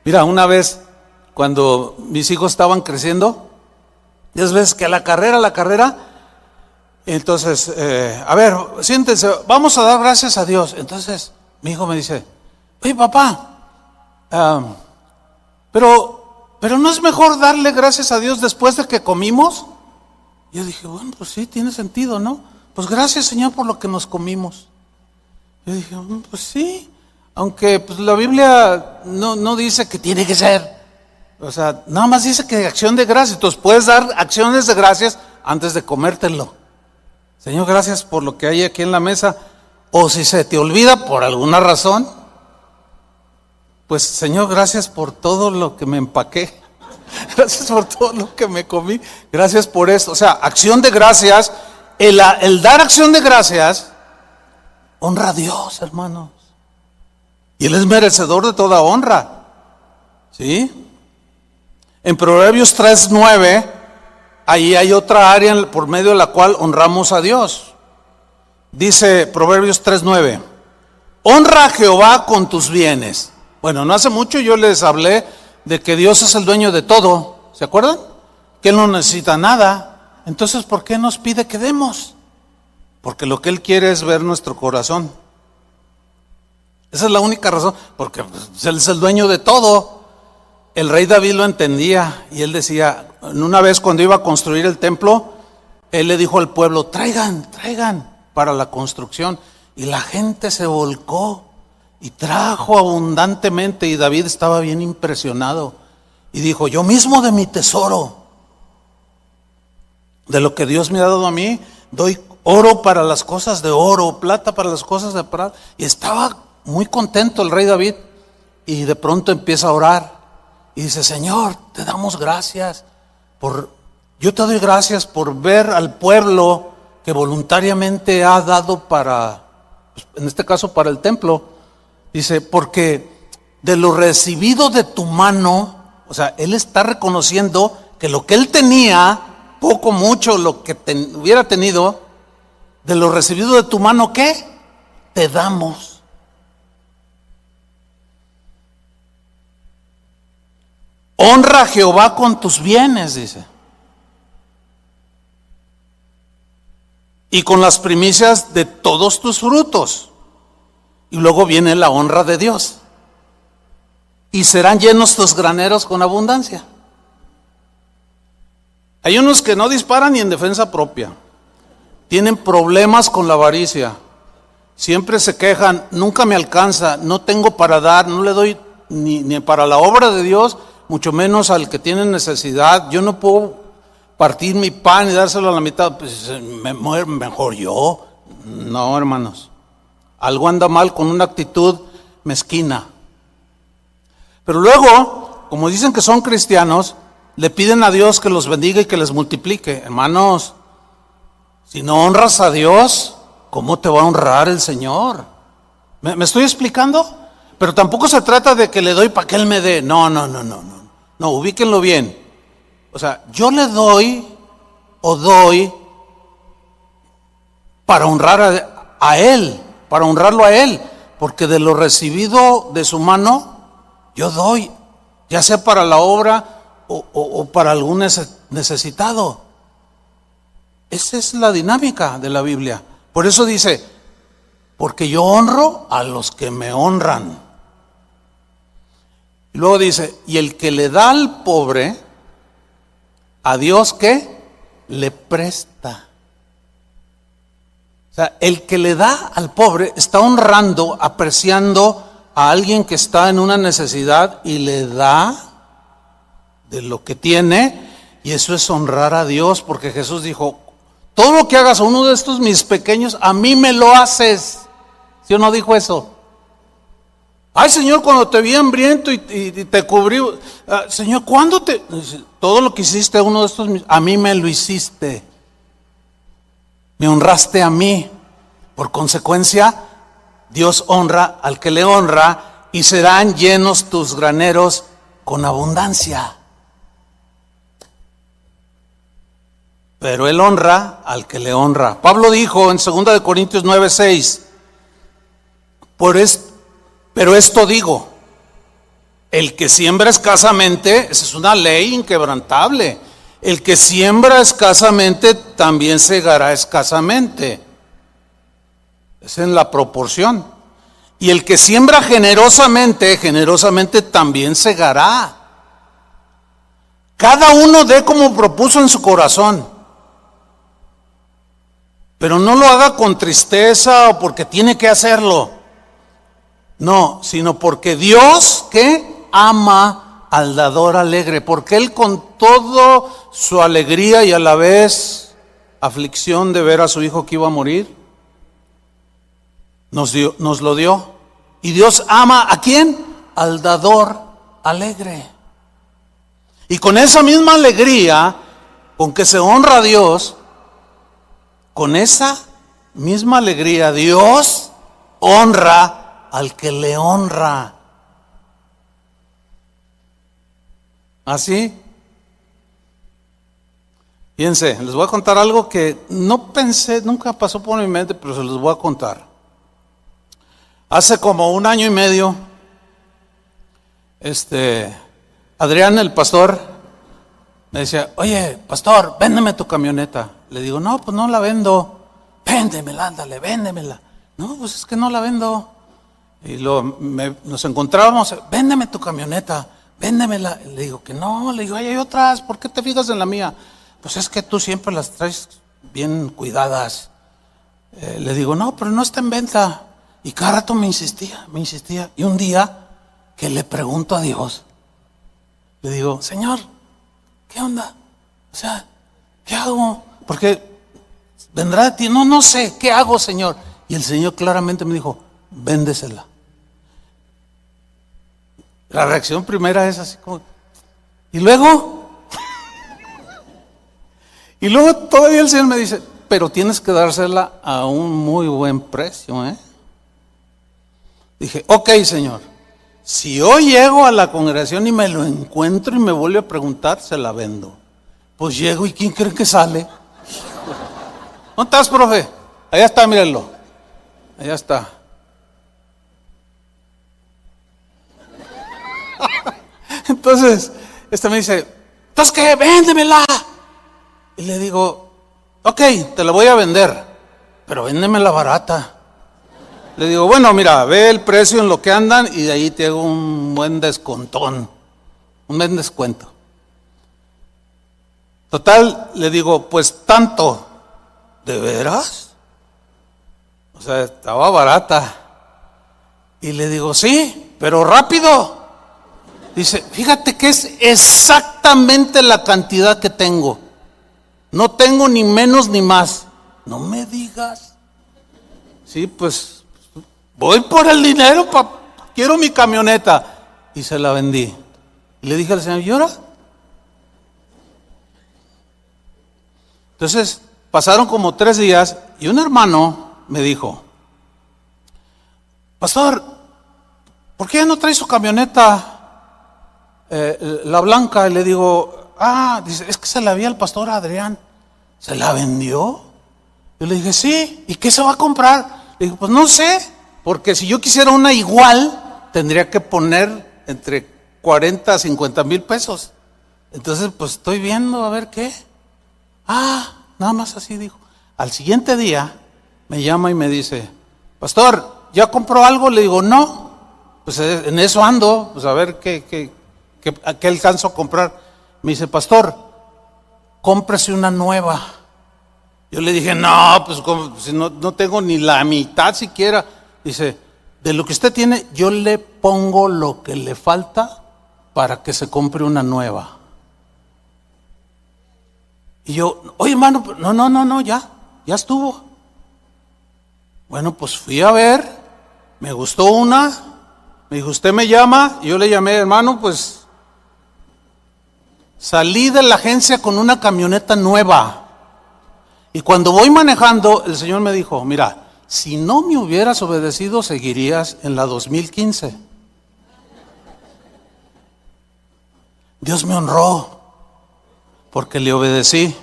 mira, una vez cuando mis hijos estaban creciendo, ya ves que la carrera, entonces, a ver, siéntense, vamos a dar gracias a Dios. Entonces, mi hijo me dice, oye papá, pero ¿no es mejor darle gracias a Dios después de que comimos? Yo dije, bueno, pues sí, tiene sentido, ¿no? Pues gracias, Señor, por lo que nos comimos. Yo dije, pues sí, aunque pues, la Biblia no dice que tiene que ser. O sea, nada más dice que acción de gracias. Entonces puedes dar acciones de gracias antes de comértelo. Señor, gracias por lo que hay aquí en la mesa. O si se te olvida por alguna razón, pues Señor, gracias por todo lo que me empaqué. Gracias por todo lo que me comí. Gracias por esto. O sea, acción de gracias. El dar acción de gracias honra a Dios, hermanos. Y Él es merecedor de toda honra. ¿Sí? En Proverbios 3:9, ahí hay otra área por medio de la cual honramos a Dios. Dice Proverbios 3:9, honra a Jehová con tus bienes. Bueno, no hace mucho yo les hablé de que Dios es el dueño de todo. ¿Se acuerdan? Que Él no necesita nada. Entonces, ¿por qué nos pide que demos? Porque lo que Él quiere es ver nuestro corazón. Esa es la única razón, porque Él es el dueño de todo. El rey David lo entendía y él decía, una vez cuando iba a construir el templo, él le dijo al pueblo, traigan para la construcción. Y la gente se volcó y trajo abundantemente, y David estaba bien impresionado. Y dijo, yo mismo de mi tesoro, de lo que Dios me ha dado a mí, doy oro para las cosas de oro, plata para las cosas de plata. Y estaba muy contento el rey David. Y de pronto empieza a orar. Y dice, Señor, te damos gracias yo te doy gracias por ver al pueblo que voluntariamente ha dado para, en este caso para el templo. Dice, porque de lo recibido de tu mano, o sea, Él está reconociendo que lo que Él tenía, poco, mucho, lo que hubiera tenido, de lo recibido de tu mano, ¿qué? Te damos. Honra a Jehová con tus bienes, dice. Y con las primicias de todos tus frutos. Y luego viene la honra de Dios. Y serán llenos tus graneros con abundancia. Hay unos que no disparan ni en defensa propia. Tienen problemas con la avaricia. Siempre se quejan, nunca me alcanza, no tengo para dar, no le doy ni para la obra de Dios, mucho menos al que tiene necesidad. Yo no puedo partir mi pan y dárselo a la mitad, pues mejor yo. No, hermanos, algo anda mal con una actitud mezquina. Pero luego, como dicen que son cristianos, le piden a Dios que los bendiga y que les multiplique. Hermanos, si no honras a Dios, ¿cómo te va a honrar el Señor? ¿Me estoy explicando? Pero tampoco se trata de que le doy para que Él me dé. No, ubíquenlo bien. O sea, yo le doy para honrar a Él, para honrarlo a Él, porque de lo recibido de su mano, yo doy, ya sea para la obra o para algún necesitado. Esa es la dinámica de la Biblia. Por eso dice, porque yo honro a los que me honran. Y luego dice, y el que le da al pobre, a Dios ¿qué? Le presta. O sea, el que le da al pobre está honrando, apreciando a alguien que está en una necesidad y le da de lo que tiene, y eso es honrar a Dios, porque Jesús dijo, todo lo que hagas a uno de estos mis pequeños, a mí me lo haces. ¿Sí o no dijo eso? Ay, Señor, cuando te vi hambriento y te cubrí, Señor, ¿cuándo te...? Todo lo que hiciste a uno de estos, a mí me lo hiciste. Me honraste a mí. Por consecuencia, Dios honra al que le honra y serán llenos tus graneros con abundancia. Pero él honra al que le honra. Pablo dijo en 2 de Corintios 9:6, pero esto digo, el que siembra escasamente, esa es una ley inquebrantable, el que siembra escasamente también segará escasamente. Es en la proporción. Y el que siembra generosamente, generosamente también segará. Cada uno dé como propuso en su corazón. Pero no lo haga con tristeza o porque tiene que hacerlo. No, sino porque Dios, ¿qué? Ama al dador alegre. Porque Él con toda su alegría y a la vez aflicción de ver a su hijo que iba a morir, nos lo dio. Y Dios ama ¿a quién? Al dador alegre. Y con esa misma alegría con que se honra a Dios, con esa misma alegría Dios honra al que le honra. ¿Así? Fíjense, les voy a contar algo que no pensé, nunca pasó por mi mente, pero se los voy a contar. Hace como 1 año y medio, Adrián, el pastor, me decía, oye, pastor, véndeme tu camioneta. Le digo, no, pues no la vendo. Véndemela, ándale, véndemela. No, pues es que no la vendo. Y luego nos encontrábamos, véndeme tu camioneta, véndemela. Le digo que no, le digo, ay, hay otras, ¿por qué te fijas en la mía? Pues es que tú siempre las traes bien cuidadas. Le digo, no, pero no está en venta. Y cada rato me insistía. Y un día que le pregunto a Dios, le digo, Señor, ¿qué onda? O sea, ¿qué hago? Porque vendrá de ti. No sé, ¿qué hago, Señor? Y el Señor claramente me dijo, véndesela. La reacción primera es así como, y luego todavía el Señor me dice, pero tienes que dársela a un muy buen precio, ¿eh? Dije, ok, Señor, si hoy llego a la congregación y me lo encuentro y me vuelve a preguntar, se la vendo. Pues llego y ¿quién cree que sale? ¿Dónde estás, profe? Allá está, mírenlo. Allá está. Entonces, me dice, ¿entonces qué? Véndemela. Y le digo, ok, te la voy a vender, pero véndemela barata. Le digo, bueno, mira, ve el precio en lo que andan y de ahí te hago un buen descontón, un buen descuento. Total, le digo, pues tanto. ¿De veras? O sea, estaba barata. Y le digo, sí, pero rápido. Dice, fíjate que es exactamente la cantidad que tengo. No tengo ni menos ni más. No me digas. Sí, pues voy por el dinero, quiero mi camioneta. Y se la vendí. Y le dije al Señor, ¿y ahora? Entonces, pasaron como 3 días y un hermano me dijo, pastor, ¿por qué ya no trae su camioneta, la blanca? Y le digo, dice, es que se la vi al pastor Adrián. ¿Se la vendió? Yo le dije, sí. ¿Y qué se va a comprar? Le dije, pues no sé, porque si yo quisiera una igual, tendría que poner entre 40 a 50 mil pesos. Entonces, pues estoy viendo a ver qué. Nada más así dijo. Al siguiente día me llama y me dice, pastor, ¿ya compró algo? Le digo, no, pues en eso ando, pues a ver qué alcanzo a comprar. Me dice, pastor, cómprese una nueva. Yo le dije, no, pues si no tengo ni la mitad siquiera. Dice, de lo que usted tiene, yo le pongo lo que le falta para que se compre una nueva. Y yo, oye, hermano, no, ya estuvo. Bueno, pues fui a ver, me gustó una, me dijo, usted me llama, y yo le llamé, hermano, pues salí de la agencia con una camioneta nueva. Y cuando voy manejando, el Señor me dijo, mira, si no me hubieras obedecido, seguirías en la 2015. Dios me honró porque le obedecí.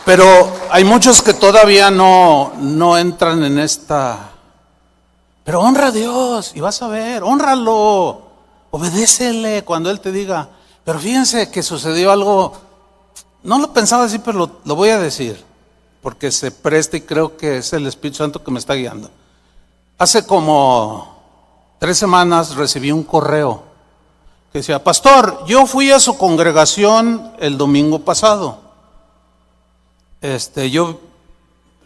Pero hay muchos que todavía no entran en esta. Pero honra a Dios y vas a ver, hónralo, obedécele cuando Él te diga. Pero fíjense que sucedió algo, no lo pensaba decir, pero lo voy a decir, porque se presta y creo que es el Espíritu Santo que me está guiando. Hace como 3 semanas recibí un correo que decía: pastor, yo fui a su congregación el domingo pasado. Yo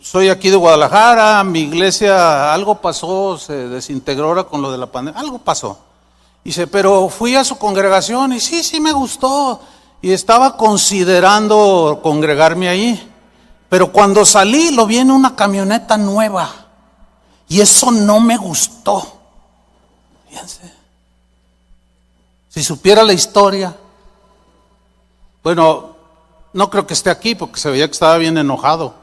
soy aquí de Guadalajara, mi iglesia, algo pasó, se desintegró ahora con lo de la pandemia, algo pasó. Dice, pero fui a su congregación y sí me gustó. Y estaba considerando congregarme ahí. Pero cuando salí lo vi en una camioneta nueva. Y eso no me gustó. Fíjense. Si supiera la historia. Bueno, no creo que esté aquí porque se veía que estaba bien enojado.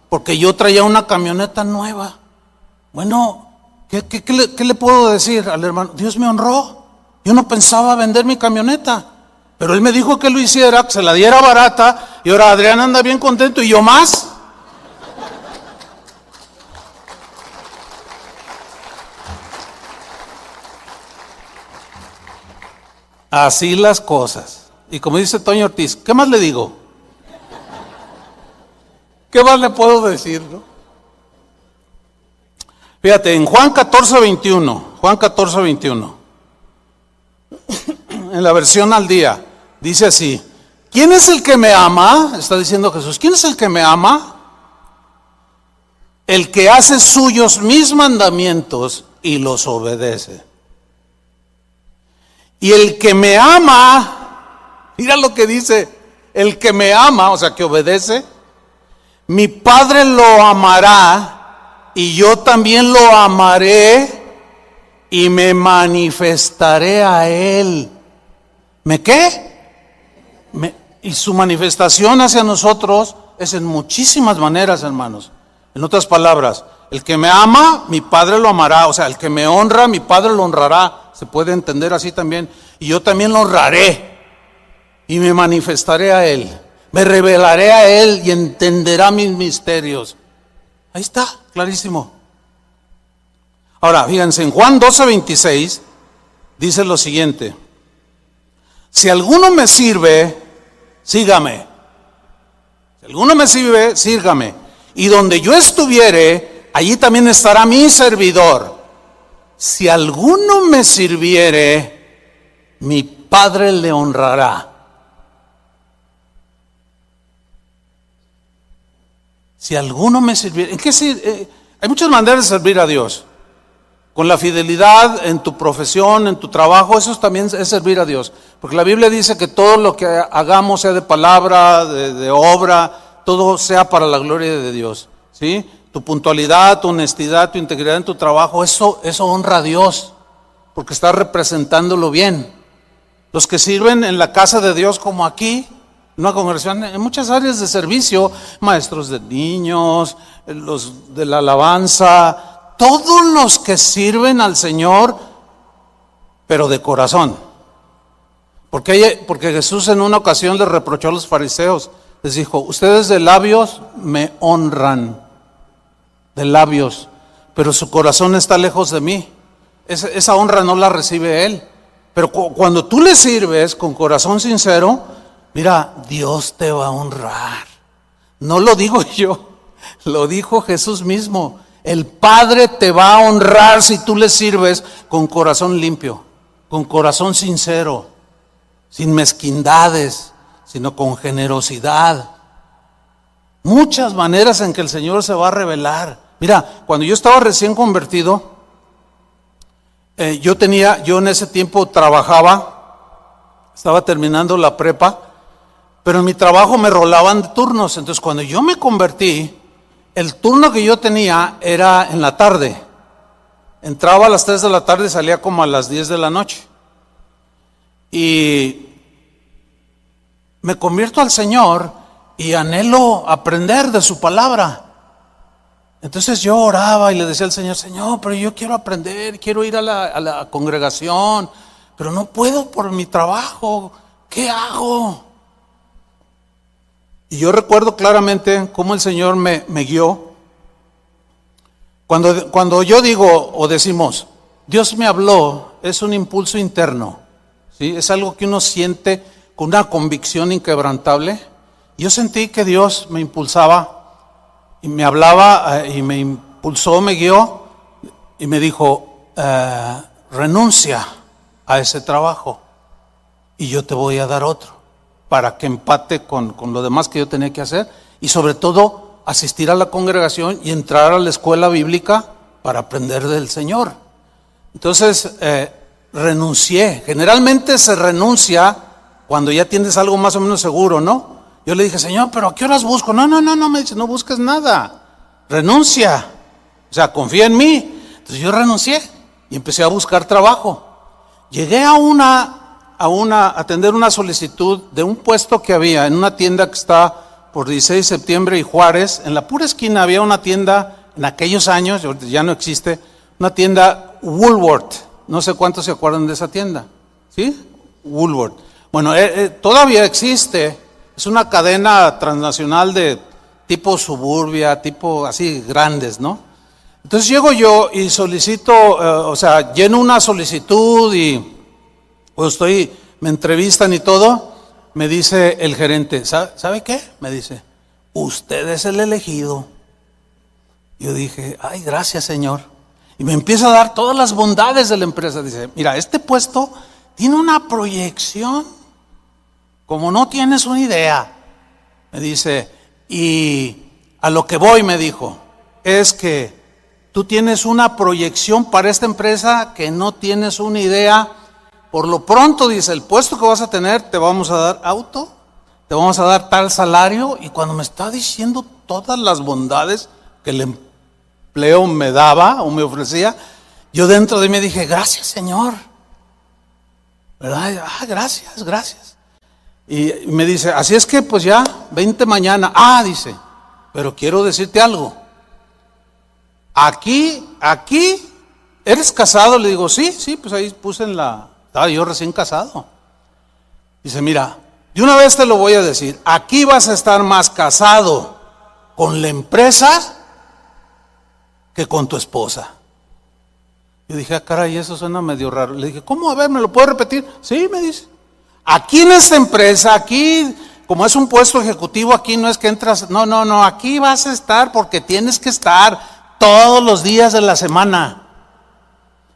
Porque yo traía una camioneta nueva. Bueno, ¿qué le puedo decir al hermano? Dios me honró. Yo no pensaba vender mi camioneta. Pero Él me dijo que lo hiciera, que se la diera barata. Y ahora Adrián anda bien contento y yo más. Así las cosas. Y como dice Toño Ortiz, ¿qué más le digo? ¿Qué más le puedo decir, no? Fíjate, en Juan 14:21, en la versión al día, dice así: ¿quién es el que me ama? Está diciendo Jesús, ¿quién es el que me ama? El que hace suyos mis mandamientos y los obedece. Y el que me ama, mira lo que dice, el que me ama, o sea, que obedece, mi Padre lo amará y yo también lo amaré y me manifestaré a Él. ¿Me qué? Y su manifestación hacia nosotros es en muchísimas maneras, hermanos. En otras palabras, el que me ama, mi Padre lo amará. O sea, el que me honra, mi Padre lo honrará. Se puede entender así también. Y yo también lo honraré y me manifestaré a Él. Me revelaré a Él y entenderá mis misterios. Ahí está, clarísimo. Ahora, fíjense, en Juan 12:26 dice lo siguiente: si alguno me sirve, sígame. Si alguno me sirve, sígame. Y donde yo estuviere, allí también estará mi servidor. Si alguno me sirviere, mi Padre le honrará. Si alguno me sirviere, ¿en qué hay muchas maneras de servir a Dios. Con la fidelidad en tu profesión, en tu trabajo, eso también es servir a Dios. Porque la Biblia dice que todo lo que hagamos, sea de palabra, de obra, todo sea para la gloria de Dios. ¿Sí? Tu puntualidad, tu honestidad, tu integridad en tu trabajo, eso honra a Dios. Porque estás representándolo bien. Los que sirven en la casa de Dios como aquí, una congregación, en muchas áreas de servicio, maestros de niños, los de la alabanza, todos los que sirven al Señor, pero de corazón. Porque Jesús en una ocasión les reprochó a los fariseos, les dijo, ustedes de labios me honran, de labios, pero su corazón está lejos de mí. Esa honra no la recibe Él. Pero cuando tú le sirves con corazón sincero, mira, Dios te va a honrar. No lo digo yo, lo dijo Jesús mismo. El Padre te va a honrar si tú le sirves con corazón limpio, con corazón sincero, sin mezquindades, sino con generosidad. Muchas maneras en que el Señor se va a revelar. Mira, cuando yo estaba recién convertido, yo en ese tiempo trabajaba, estaba terminando la prepa, pero en mi trabajo me rolaban de turnos. Entonces cuando yo me convertí, el turno que yo tenía era en la tarde. Entraba a las 3 de la tarde y salía como a las 10 de la noche. Y me convierto al Señor y anhelo aprender de su palabra. Entonces yo oraba y le decía al Señor, Señor, pero yo quiero aprender, quiero ir a la congregación, pero no puedo por mi trabajo, ¿qué hago? Y yo recuerdo claramente cómo el Señor me guió. Cuando yo digo o decimos, Dios me habló, es un impulso interno, ¿sí? Es algo que uno siente con una convicción inquebrantable. Yo sentí que Dios me impulsaba y me hablaba y me impulsó, me guió y me dijo, renuncia a ese trabajo y yo te voy a dar otro para que empate con lo demás que yo tenía que hacer y sobre todo asistir a la congregación y entrar a la escuela bíblica para aprender del Señor. Entonces renuncié. Generalmente se renuncia cuando ya tienes algo más o menos seguro, ¿no? Yo le dije, Señor, ¿pero a qué horas busco? No, me dice, no busques nada, renuncia, o sea, confía en mí. Entonces yo renuncié y empecé a buscar trabajo. Llegué a atender una solicitud de un puesto que había en una tienda que está por 16 de septiembre y Juárez. En la pura esquina había una tienda, en aquellos años, ya no existe, una tienda Woolworth. No sé cuántos se acuerdan de esa tienda, ¿sí? Woolworth. Bueno, todavía existe. Es una cadena transnacional de tipo Suburbia, tipo así grandes, ¿no? Entonces llego yo y solicito, lleno una solicitud y pues me entrevistan y todo. Me dice el gerente, ¿sabe qué? Me dice, usted es el elegido. Yo dije, ay, gracias, Señor. Y me empieza a dar todas las bondades de la empresa. Dice, mira, este puesto tiene una proyección como no tienes una idea. Me dice, y a lo que voy, me dijo, es que tú tienes una proyección para esta empresa que no tienes una idea. Por lo pronto, dice, el puesto que vas a tener, te vamos a dar auto, te vamos a dar tal salario. Y cuando me está diciendo todas las bondades que el empleo me daba o me ofrecía, yo dentro de mí dije, gracias, Señor, ¿verdad? Gracias. Y me dice, así es que pues ya, vente mañana. Dice, pero quiero decirte algo. Aquí, ¿eres casado? Le digo, sí, pues ahí puse estaba yo recién casado. Dice, mira, de una vez te lo voy a decir, aquí vas a estar más casado con la empresa que con tu esposa. Yo dije, caray, eso suena medio raro. Le dije, ¿cómo? A ver, ¿me lo puedo repetir? Sí, me dice. Aquí en esta empresa, aquí, como es un puesto ejecutivo, aquí no es que entras, no, aquí vas a estar porque tienes que estar todos los días de la semana.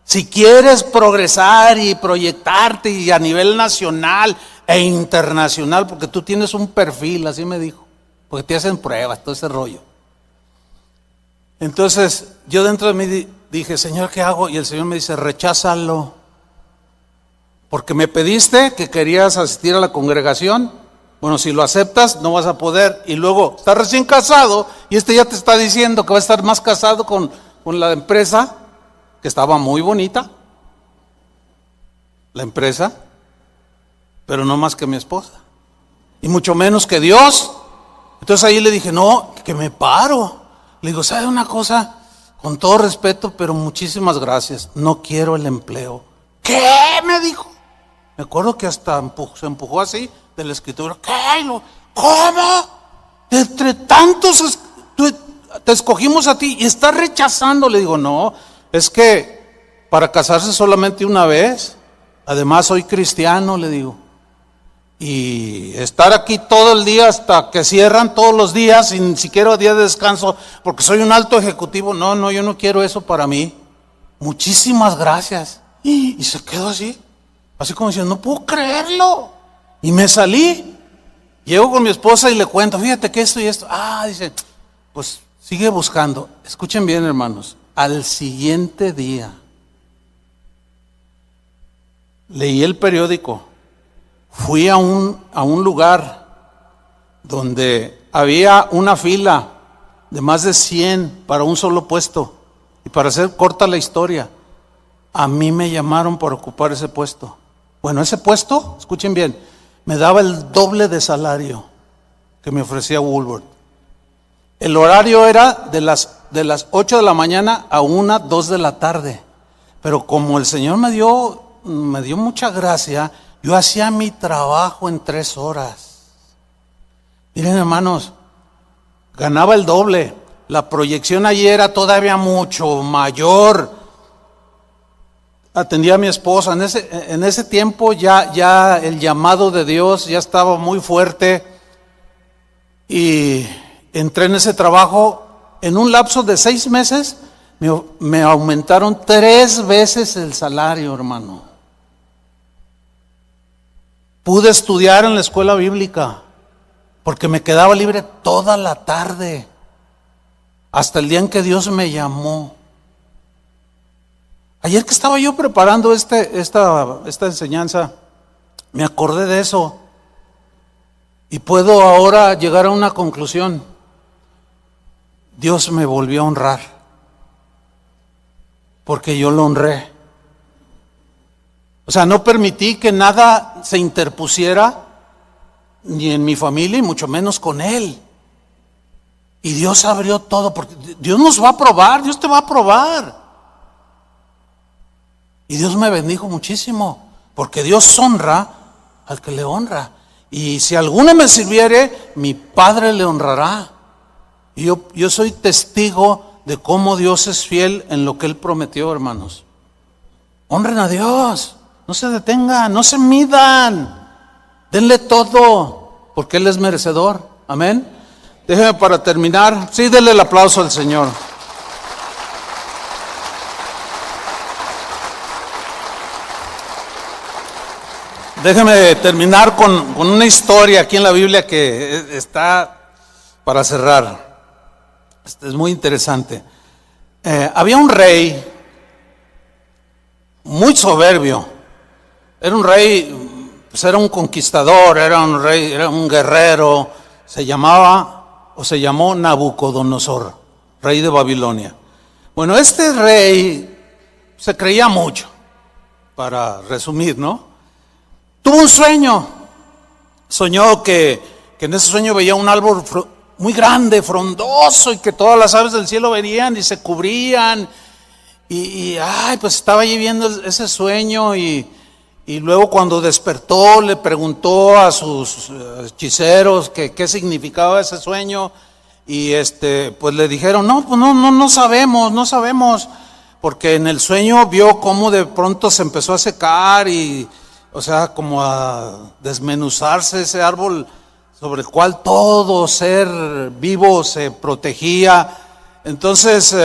Si quieres progresar y proyectarte y a nivel nacional e internacional, porque tú tienes un perfil, así me dijo, porque te hacen pruebas, todo ese rollo. Entonces, yo dentro de mí dije, Señor, ¿qué hago? Y el Señor me dice, recházalo. Porque me pediste que querías asistir a la congregación. Bueno, si lo aceptas, no vas a poder. Y luego, estás recién casado y ya te está diciendo que va a estar más casado con la empresa, que estaba muy bonita, la empresa, pero no más que mi esposa. Y mucho menos que Dios. Entonces ahí le dije, no, que me paro. Le digo, ¿sabe una cosa? Con todo respeto, pero muchísimas gracias. No quiero el empleo. ¿Qué? Me dijo. Me acuerdo que hasta se empujó así de la escritura. ¿Qué? ¿Cómo? Entre tantos te escogimos a ti y estás rechazando. Le digo, no, es que para casarse solamente una vez. Además soy cristiano, le digo. Y estar aquí todo el día hasta que cierran todos los días, sin siquiera día de descanso, porque soy un alto ejecutivo. No, yo no quiero eso para mí. Muchísimas gracias. Y se quedó así como diciendo, no puedo creerlo. Y me salí. Llego con mi esposa y le cuento, fíjate que esto y esto. Dice, pues sigue buscando. Escuchen bien, hermanos. Al siguiente día, leí el periódico. Fui a un lugar donde había una fila de más de 100 para un solo puesto. Y para hacer corta la historia, a mí me llamaron para ocupar ese puesto. Bueno, ese puesto, escuchen bien, me daba el doble de salario que me ofrecía Woolworth. El horario era de las de las 8 de la mañana a 1, 2 de la tarde. Pero como el Señor me dio mucha gracia, yo hacía mi trabajo en 3 horas. Miren, hermanos, ganaba el doble. La proyección allí era todavía mucho mayor. Atendía a mi esposa. En ese tiempo ya el llamado de Dios ya estaba muy fuerte. Y entré en ese trabajo. En un lapso de 6 meses me aumentaron 3 veces el salario, hermano. Pude estudiar en la escuela bíblica porque me quedaba libre toda la tarde hasta el día en que Dios me llamó. Ayer que estaba yo preparando esta enseñanza, me acordé de eso y puedo ahora llegar a una conclusión. Dios me volvió a honrar porque yo lo honré. O sea, no permití que nada se interpusiera ni en mi familia y mucho menos con Él. Y Dios abrió todo, porque Dios nos va a probar, Dios te va a probar. Y Dios me bendijo muchísimo, porque Dios honra al que le honra. Y si alguno me sirviere, mi Padre le honrará. Y yo soy testigo de cómo Dios es fiel en lo que Él prometió, hermanos. Honren a Dios, no se detengan, no se midan, denle todo, porque Él es merecedor. Amén. Déjeme para terminar, sí, denle el aplauso al Señor. Déjeme terminar con una historia aquí en la Biblia que está para cerrar. Es muy interesante. Había un rey muy soberbio. Era un rey, pues era un conquistador, era un rey, era un guerrero. Se llamó Nabucodonosor, rey de Babilonia. Bueno, este rey se creía mucho, para resumir, ¿no? Tuvo un sueño. Soñó que en ese sueño veía un árbol muy grande, frondoso, y que todas las aves del cielo venían y se cubrían. Pues estaba allí viendo ese sueño y luego cuando despertó le preguntó a sus hechiceros qué significaba ese sueño y pues le dijeron, no sabemos, porque en el sueño vio cómo de pronto se empezó a secar y, o sea, como a desmenuzarse ese árbol sobre el cual todo ser vivo se protegía. Entonces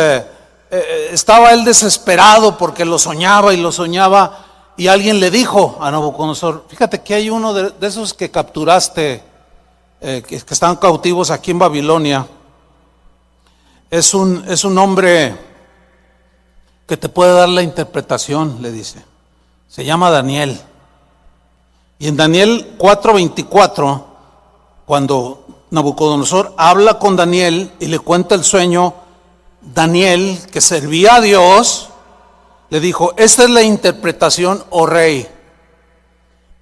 estaba él desesperado porque lo soñaba y alguien le dijo a Nabucodonosor, fíjate que hay uno de esos que capturaste, que están cautivos aquí en Babilonia. Es un hombre que te puede dar la interpretación, le dice. Se llama Daniel. Y en Daniel 4:24, cuando Nabucodonosor habla con Daniel y le cuenta el sueño, Daniel, que servía a Dios, le dijo, esta es la interpretación, oh rey,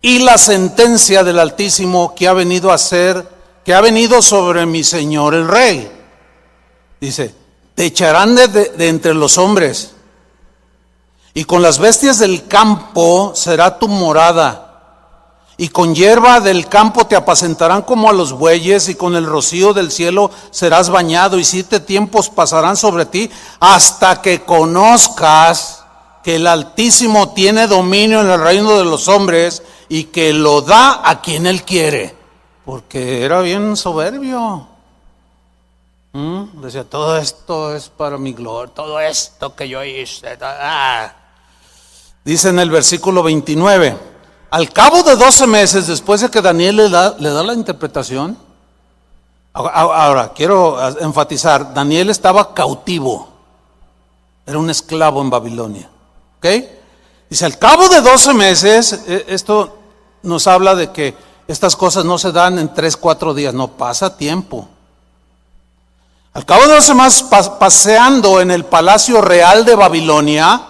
y la sentencia del Altísimo que ha venido sobre mi señor el rey. Dice, te echarán de entre los hombres, y con las bestias del campo será tu morada, y con hierba del campo te apacentarán como a los bueyes, y con el rocío del cielo serás bañado, y 7 tiempos pasarán sobre ti, hasta que conozcas que el Altísimo tiene dominio en el reino de los hombres, y que lo da a quien Él quiere. Porque era bien soberbio. Decía, todo esto es para mi gloria, todo esto que yo hice. Dice en el versículo 29, al cabo de 12 meses, después de que Daniel le da la interpretación, ahora quiero enfatizar, Daniel estaba cautivo, era un esclavo en Babilonia, ¿ok? Dice, al cabo de 12 meses, esto nos habla de que estas cosas no se dan en 3-4 días, no, pasa tiempo. Al cabo de 12 meses, paseando en el palacio real de Babilonia,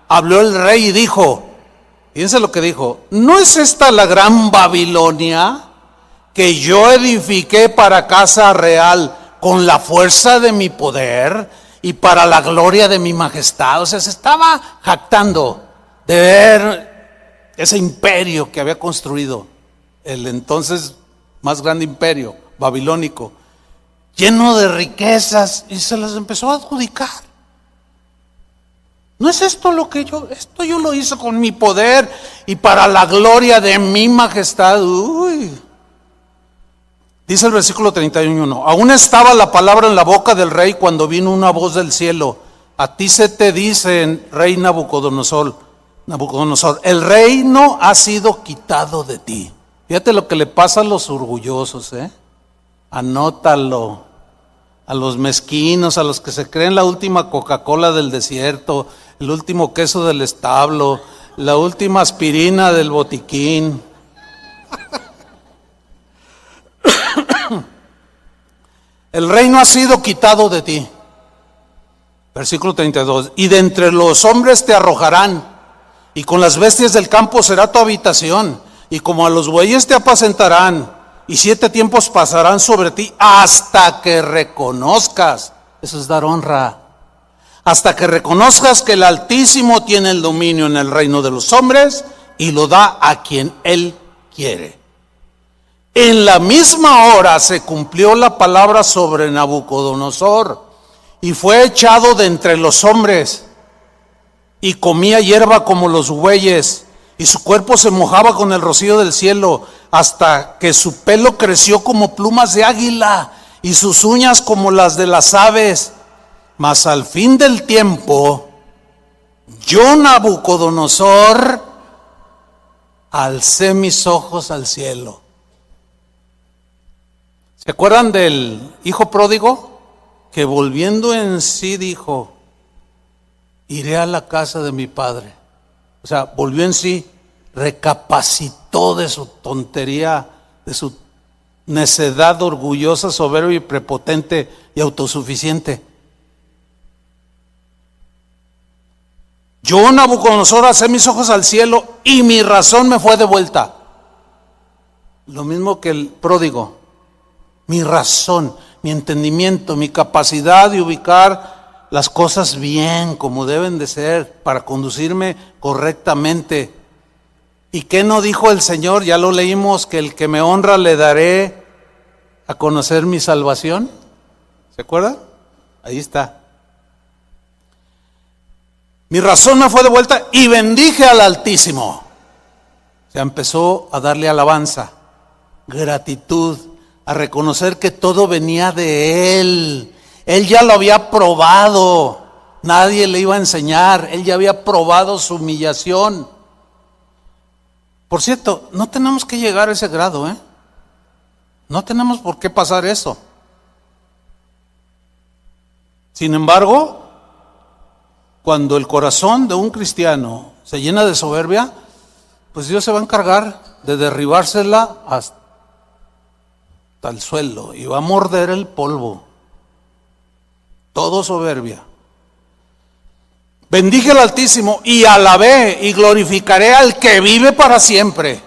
habló el rey y dijo, fíjense lo que dijo, ¿no es esta la gran Babilonia que yo edifiqué para casa real con la fuerza de mi poder y para la gloria de mi majestad. O sea, se estaba jactando de ver ese imperio que había construido, el entonces más grande imperio babilónico, lleno de riquezas, y se las empezó a adjudicar. ¿No es esto lo que esto yo lo hice con mi poder y para la gloria de mi majestad? Uy. Dice el versículo 31, aún estaba la palabra en la boca del rey cuando vino una voz del cielo. A ti se te dice, rey Nabucodonosor, el reino ha sido quitado de ti. Fíjate lo que le pasa a los orgullosos, Anótalo. A los mezquinos, a los que se creen la última Coca-Cola del desierto, el último queso del establo, la última aspirina del botiquín. El reino ha sido quitado de ti. Versículo 32. Y de entre los hombres te arrojarán, y con las bestias del campo será tu habitación, y como a los bueyes te apacentarán, y 7 tiempos pasarán sobre ti hasta que reconozcas. Eso es dar honra. Hasta que reconozcas que el Altísimo tiene el dominio en el reino de los hombres y lo da a quien Él quiere. En la misma hora se cumplió la palabra sobre Nabucodonosor y fue echado de entre los hombres y comía hierba como los bueyes y su cuerpo se mojaba con el rocío del cielo hasta que su pelo creció como plumas de águila y sus uñas como las de las aves. Mas al fin del tiempo, yo Nabucodonosor alcé mis ojos al cielo. ¿Se acuerdan del hijo pródigo? Que volviendo en sí dijo, iré a la casa de mi padre. O sea, volvió en sí, recapacitó de su tontería, de su necedad orgullosa, soberbia y prepotente y autosuficiente. Yo, Nabucodonosor, alcé mis ojos al cielo y mi razón me fue devuelta. Lo mismo que el pródigo. Mi razón, mi entendimiento, mi capacidad de ubicar las cosas bien, como deben de ser, para conducirme correctamente. ¿Y qué no dijo el Señor? Ya lo leímos, que el que me honra le daré a conocer mi salvación. ¿Se acuerdan? Ahí está. Mi razón me fue devuelta y bendije al Altísimo. Se empezó a darle alabanza, gratitud, a reconocer que todo venía de Él. Él ya lo había probado, nadie le iba a enseñar, Él ya había probado su humillación. Por cierto, no tenemos que llegar a ese grado, No tenemos por qué pasar eso. Sin embargo, cuando el corazón de un cristiano se llena de soberbia, pues Dios se va a encargar de derribársela hasta el suelo y va a morder el polvo. Todo soberbia. Bendije al Altísimo y alabé y glorificaré al que vive para siempre.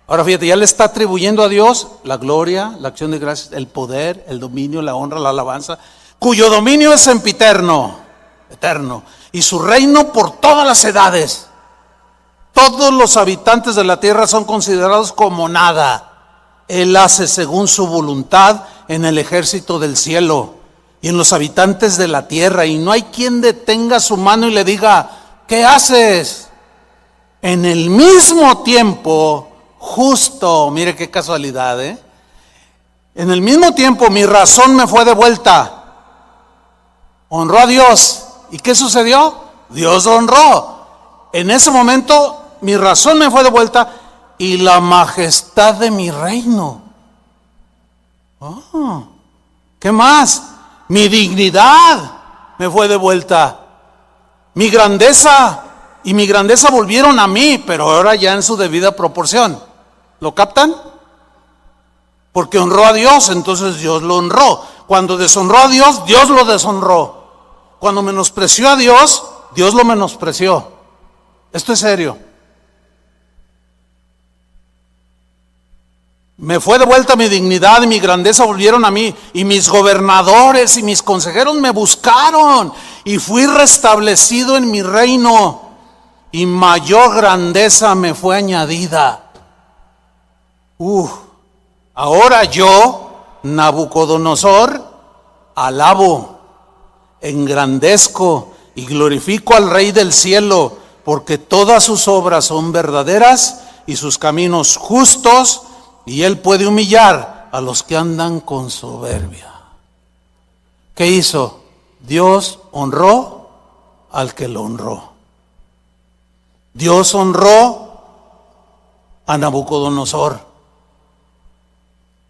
Ahora fíjate, ya le está atribuyendo a Dios la gloria, la acción de gracias, el poder, el dominio, la honra, la alabanza, cuyo dominio es sempiterno, eterno, y su reino por todas las edades. Todos los habitantes de la tierra son considerados como nada. Él hace según su voluntad en el ejército del cielo y en los habitantes de la tierra, y no hay quien detenga su mano y le diga, ¿qué haces? En el mismo tiempo, justo, mire qué casualidad, en el mismo tiempo mi razón me fue devuelta. Honró a Dios. ¿Y qué sucedió? Dios honró. En ese momento mi razón me fue devuelta y la majestad de mi reino. ¿Qué más? Mi dignidad me fue devuelta. Mi grandeza y mi grandeza volvieron a mí, pero ahora ya en su debida proporción. ¿Lo captan? Porque honró a Dios, entonces Dios lo honró. Cuando deshonró a Dios, Dios lo deshonró. Cuando menospreció a Dios, Dios lo menospreció. Esto es serio. Me fue de vuelta mi dignidad y mi grandeza volvieron a mí. Y mis gobernadores y mis consejeros me buscaron. Y fui restablecido en mi reino. Y mayor grandeza me fue añadida. Ahora yo, Nabucodonosor, alabo, engrandezco y glorifico al Rey del cielo, porque todas sus obras son verdaderas y sus caminos justos, y él puede humillar a los que andan con soberbia. ¿Qué hizo? Dios honró al que lo honró. Dios honró a Nabucodonosor.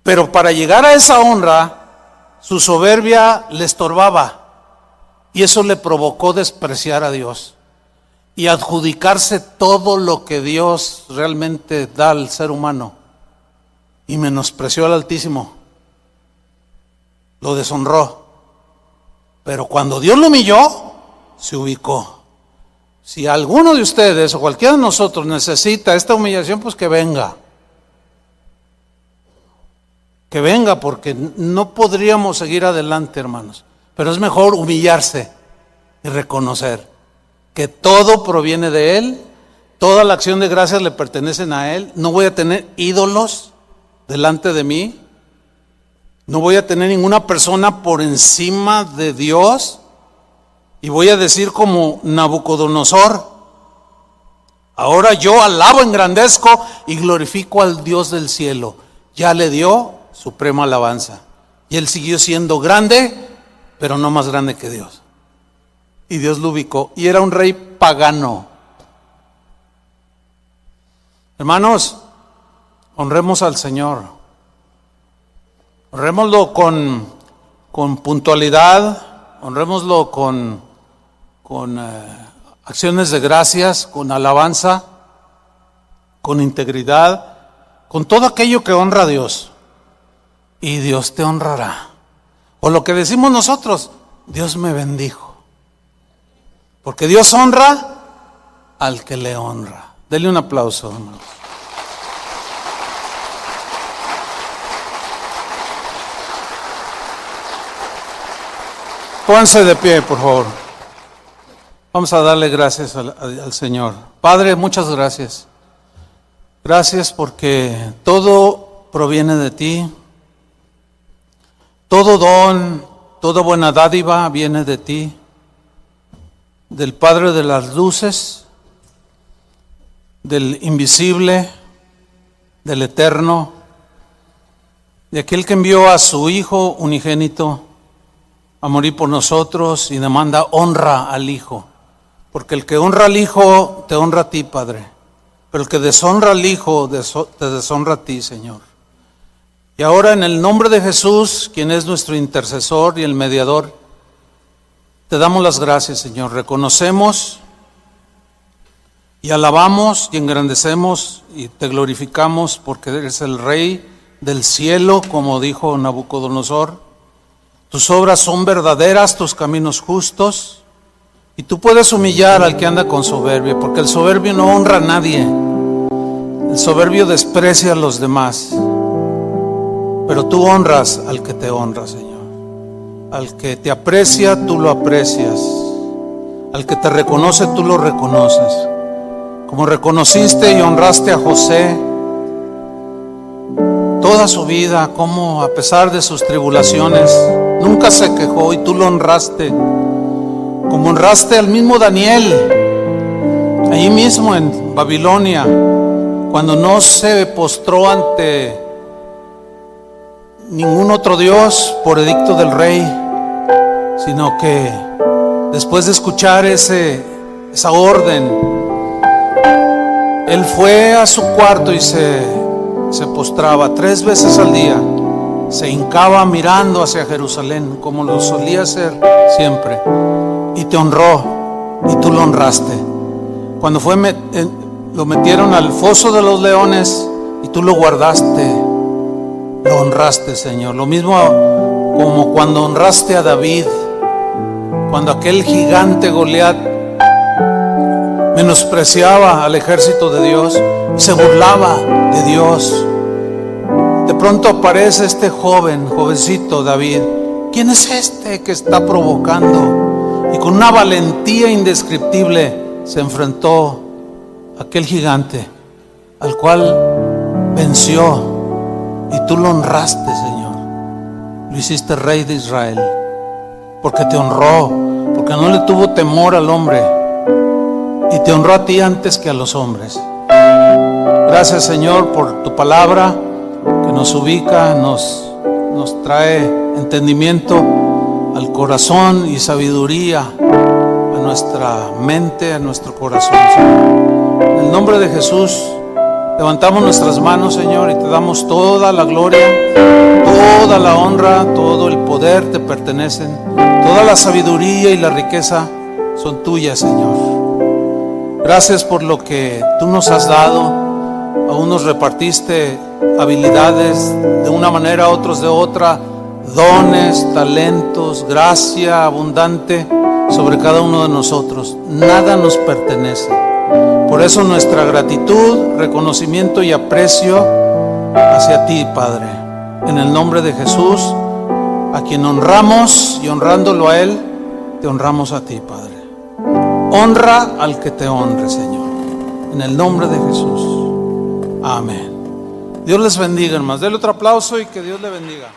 Pero para llegar a esa honra, su soberbia le estorbaba. Y eso le provocó despreciar a Dios y adjudicarse todo lo que Dios realmente da al ser humano. Y menospreció al Altísimo. Lo deshonró. Pero cuando Dios lo humilló, se ubicó. Si alguno de ustedes o cualquiera de nosotros necesita esta humillación, pues que venga. Que venga, porque no podríamos seguir adelante, hermanos. Pero es mejor humillarse y reconocer que todo proviene de Él, toda la acción de gracias le pertenecen a Él. No voy a tener ídolos delante de mí, no voy a tener ninguna persona por encima de Dios, y voy a decir como Nabucodonosor: ahora yo alabo, engrandezco y glorifico al Dios del cielo. Ya le dio suprema alabanza, y él siguió siendo grande, pero no más grande que Dios. Y Dios lo ubicó, y era un rey pagano. Hermanos, honremos al Señor. Honrémoslo con puntualidad, honrémoslo con acciones de gracias, con alabanza, con integridad, con todo aquello que honra a Dios. Y Dios te honrará. O lo que decimos nosotros: Dios me bendijo. Porque Dios honra al que le honra. Dele un aplauso, hermanos. Pónganse de pie, por favor. Vamos a darle gracias al Señor. Padre, muchas gracias. Gracias porque todo proviene de ti. Todo don, toda buena dádiva viene de ti, del Padre de las luces, del invisible, del eterno, de aquel que envió a su Hijo unigénito a morir por nosotros y demanda honra al Hijo. Porque el que honra al Hijo te honra a ti, Padre, pero el que deshonra al Hijo te deshonra a ti, Señor. Y ahora, en el nombre de Jesús, quien es nuestro intercesor y el mediador, te damos las gracias, Señor. Reconocemos y alabamos y engrandecemos y te glorificamos porque eres el Rey del cielo, como dijo Nabucodonosor. Tus obras son verdaderas, tus caminos justos, y tú puedes humillar al que anda con soberbia, porque el soberbio no honra a nadie. El soberbio desprecia a los demás. Pero tú honras al que te honra, Señor. Al que te aprecia, tú lo aprecias. Al que te reconoce, tú lo reconoces. Como reconociste y honraste a José toda su vida, como a pesar de sus tribulaciones nunca se quejó y tú lo honraste. Como honraste al mismo Daniel, allí mismo en Babilonia, cuando no se postró ante ningún otro Dios por edicto del rey, sino que después de escuchar esa orden, él fue a su cuarto y se postraba 3 veces al día, se hincaba mirando hacia Jerusalén, como lo solía hacer siempre, y te honró, y tú lo honraste. Cuando lo metieron al foso de los leones, y tú lo guardaste, lo honraste, Señor. Lo mismo como cuando honraste a David, cuando aquel gigante Goliat menospreciaba al ejército de Dios y se burlaba de Dios. De pronto aparece este jovencito David. ¿Quién es este que está provocando? Y con una valentía indescriptible se enfrentó a aquel gigante, al cual venció, y tú lo honraste, Señor. Lo hiciste rey de Israel, porque te honró, porque no le tuvo temor al hombre, y te honró a ti antes que a los hombres. Gracias, Señor, por tu palabra que nos ubica, nos trae entendimiento al corazón y sabiduría a nuestra mente, a nuestro corazón, Señor. En el nombre de Jesús levantamos nuestras manos, Señor, y te damos toda la gloria, toda la honra, todo el poder te pertenecen, toda la sabiduría y la riqueza son tuyas, Señor. Gracias por lo que tú nos has dado. A unos repartiste habilidades de una manera, a otros de otra, dones, talentos, gracia abundante sobre cada uno de nosotros. Nada nos pertenece. Por eso nuestra gratitud, reconocimiento y aprecio hacia ti, Padre. En el nombre de Jesús, a quien honramos, y honrándolo a Él, te honramos a ti, Padre. Honra al que te honre, Señor. En el nombre de Jesús. Amén. Dios les bendiga, hermanos. Denle otro aplauso y que Dios le bendiga.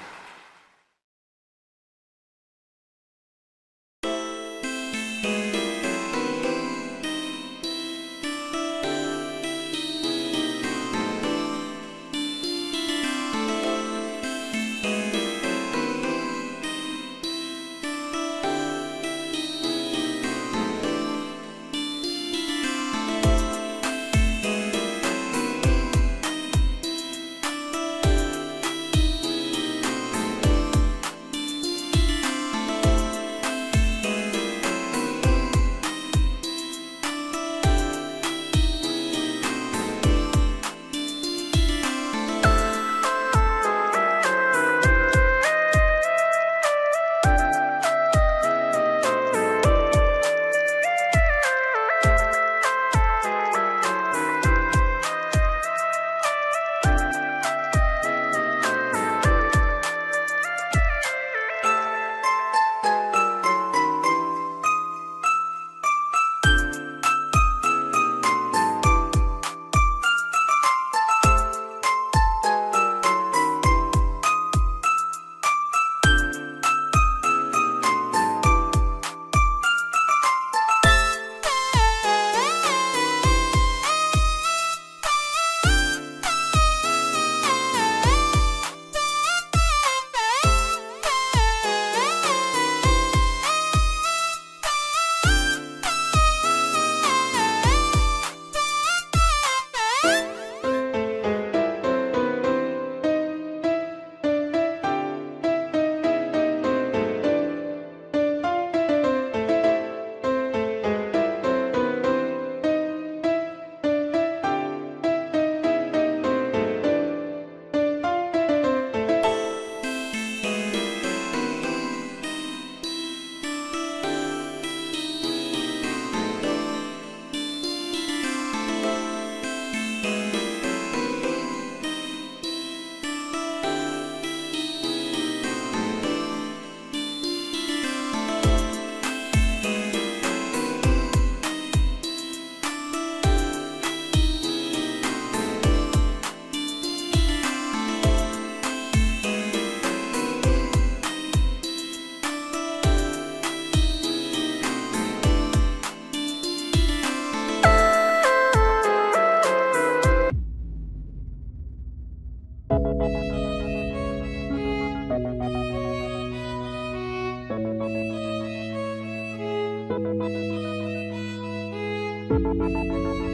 Thank you.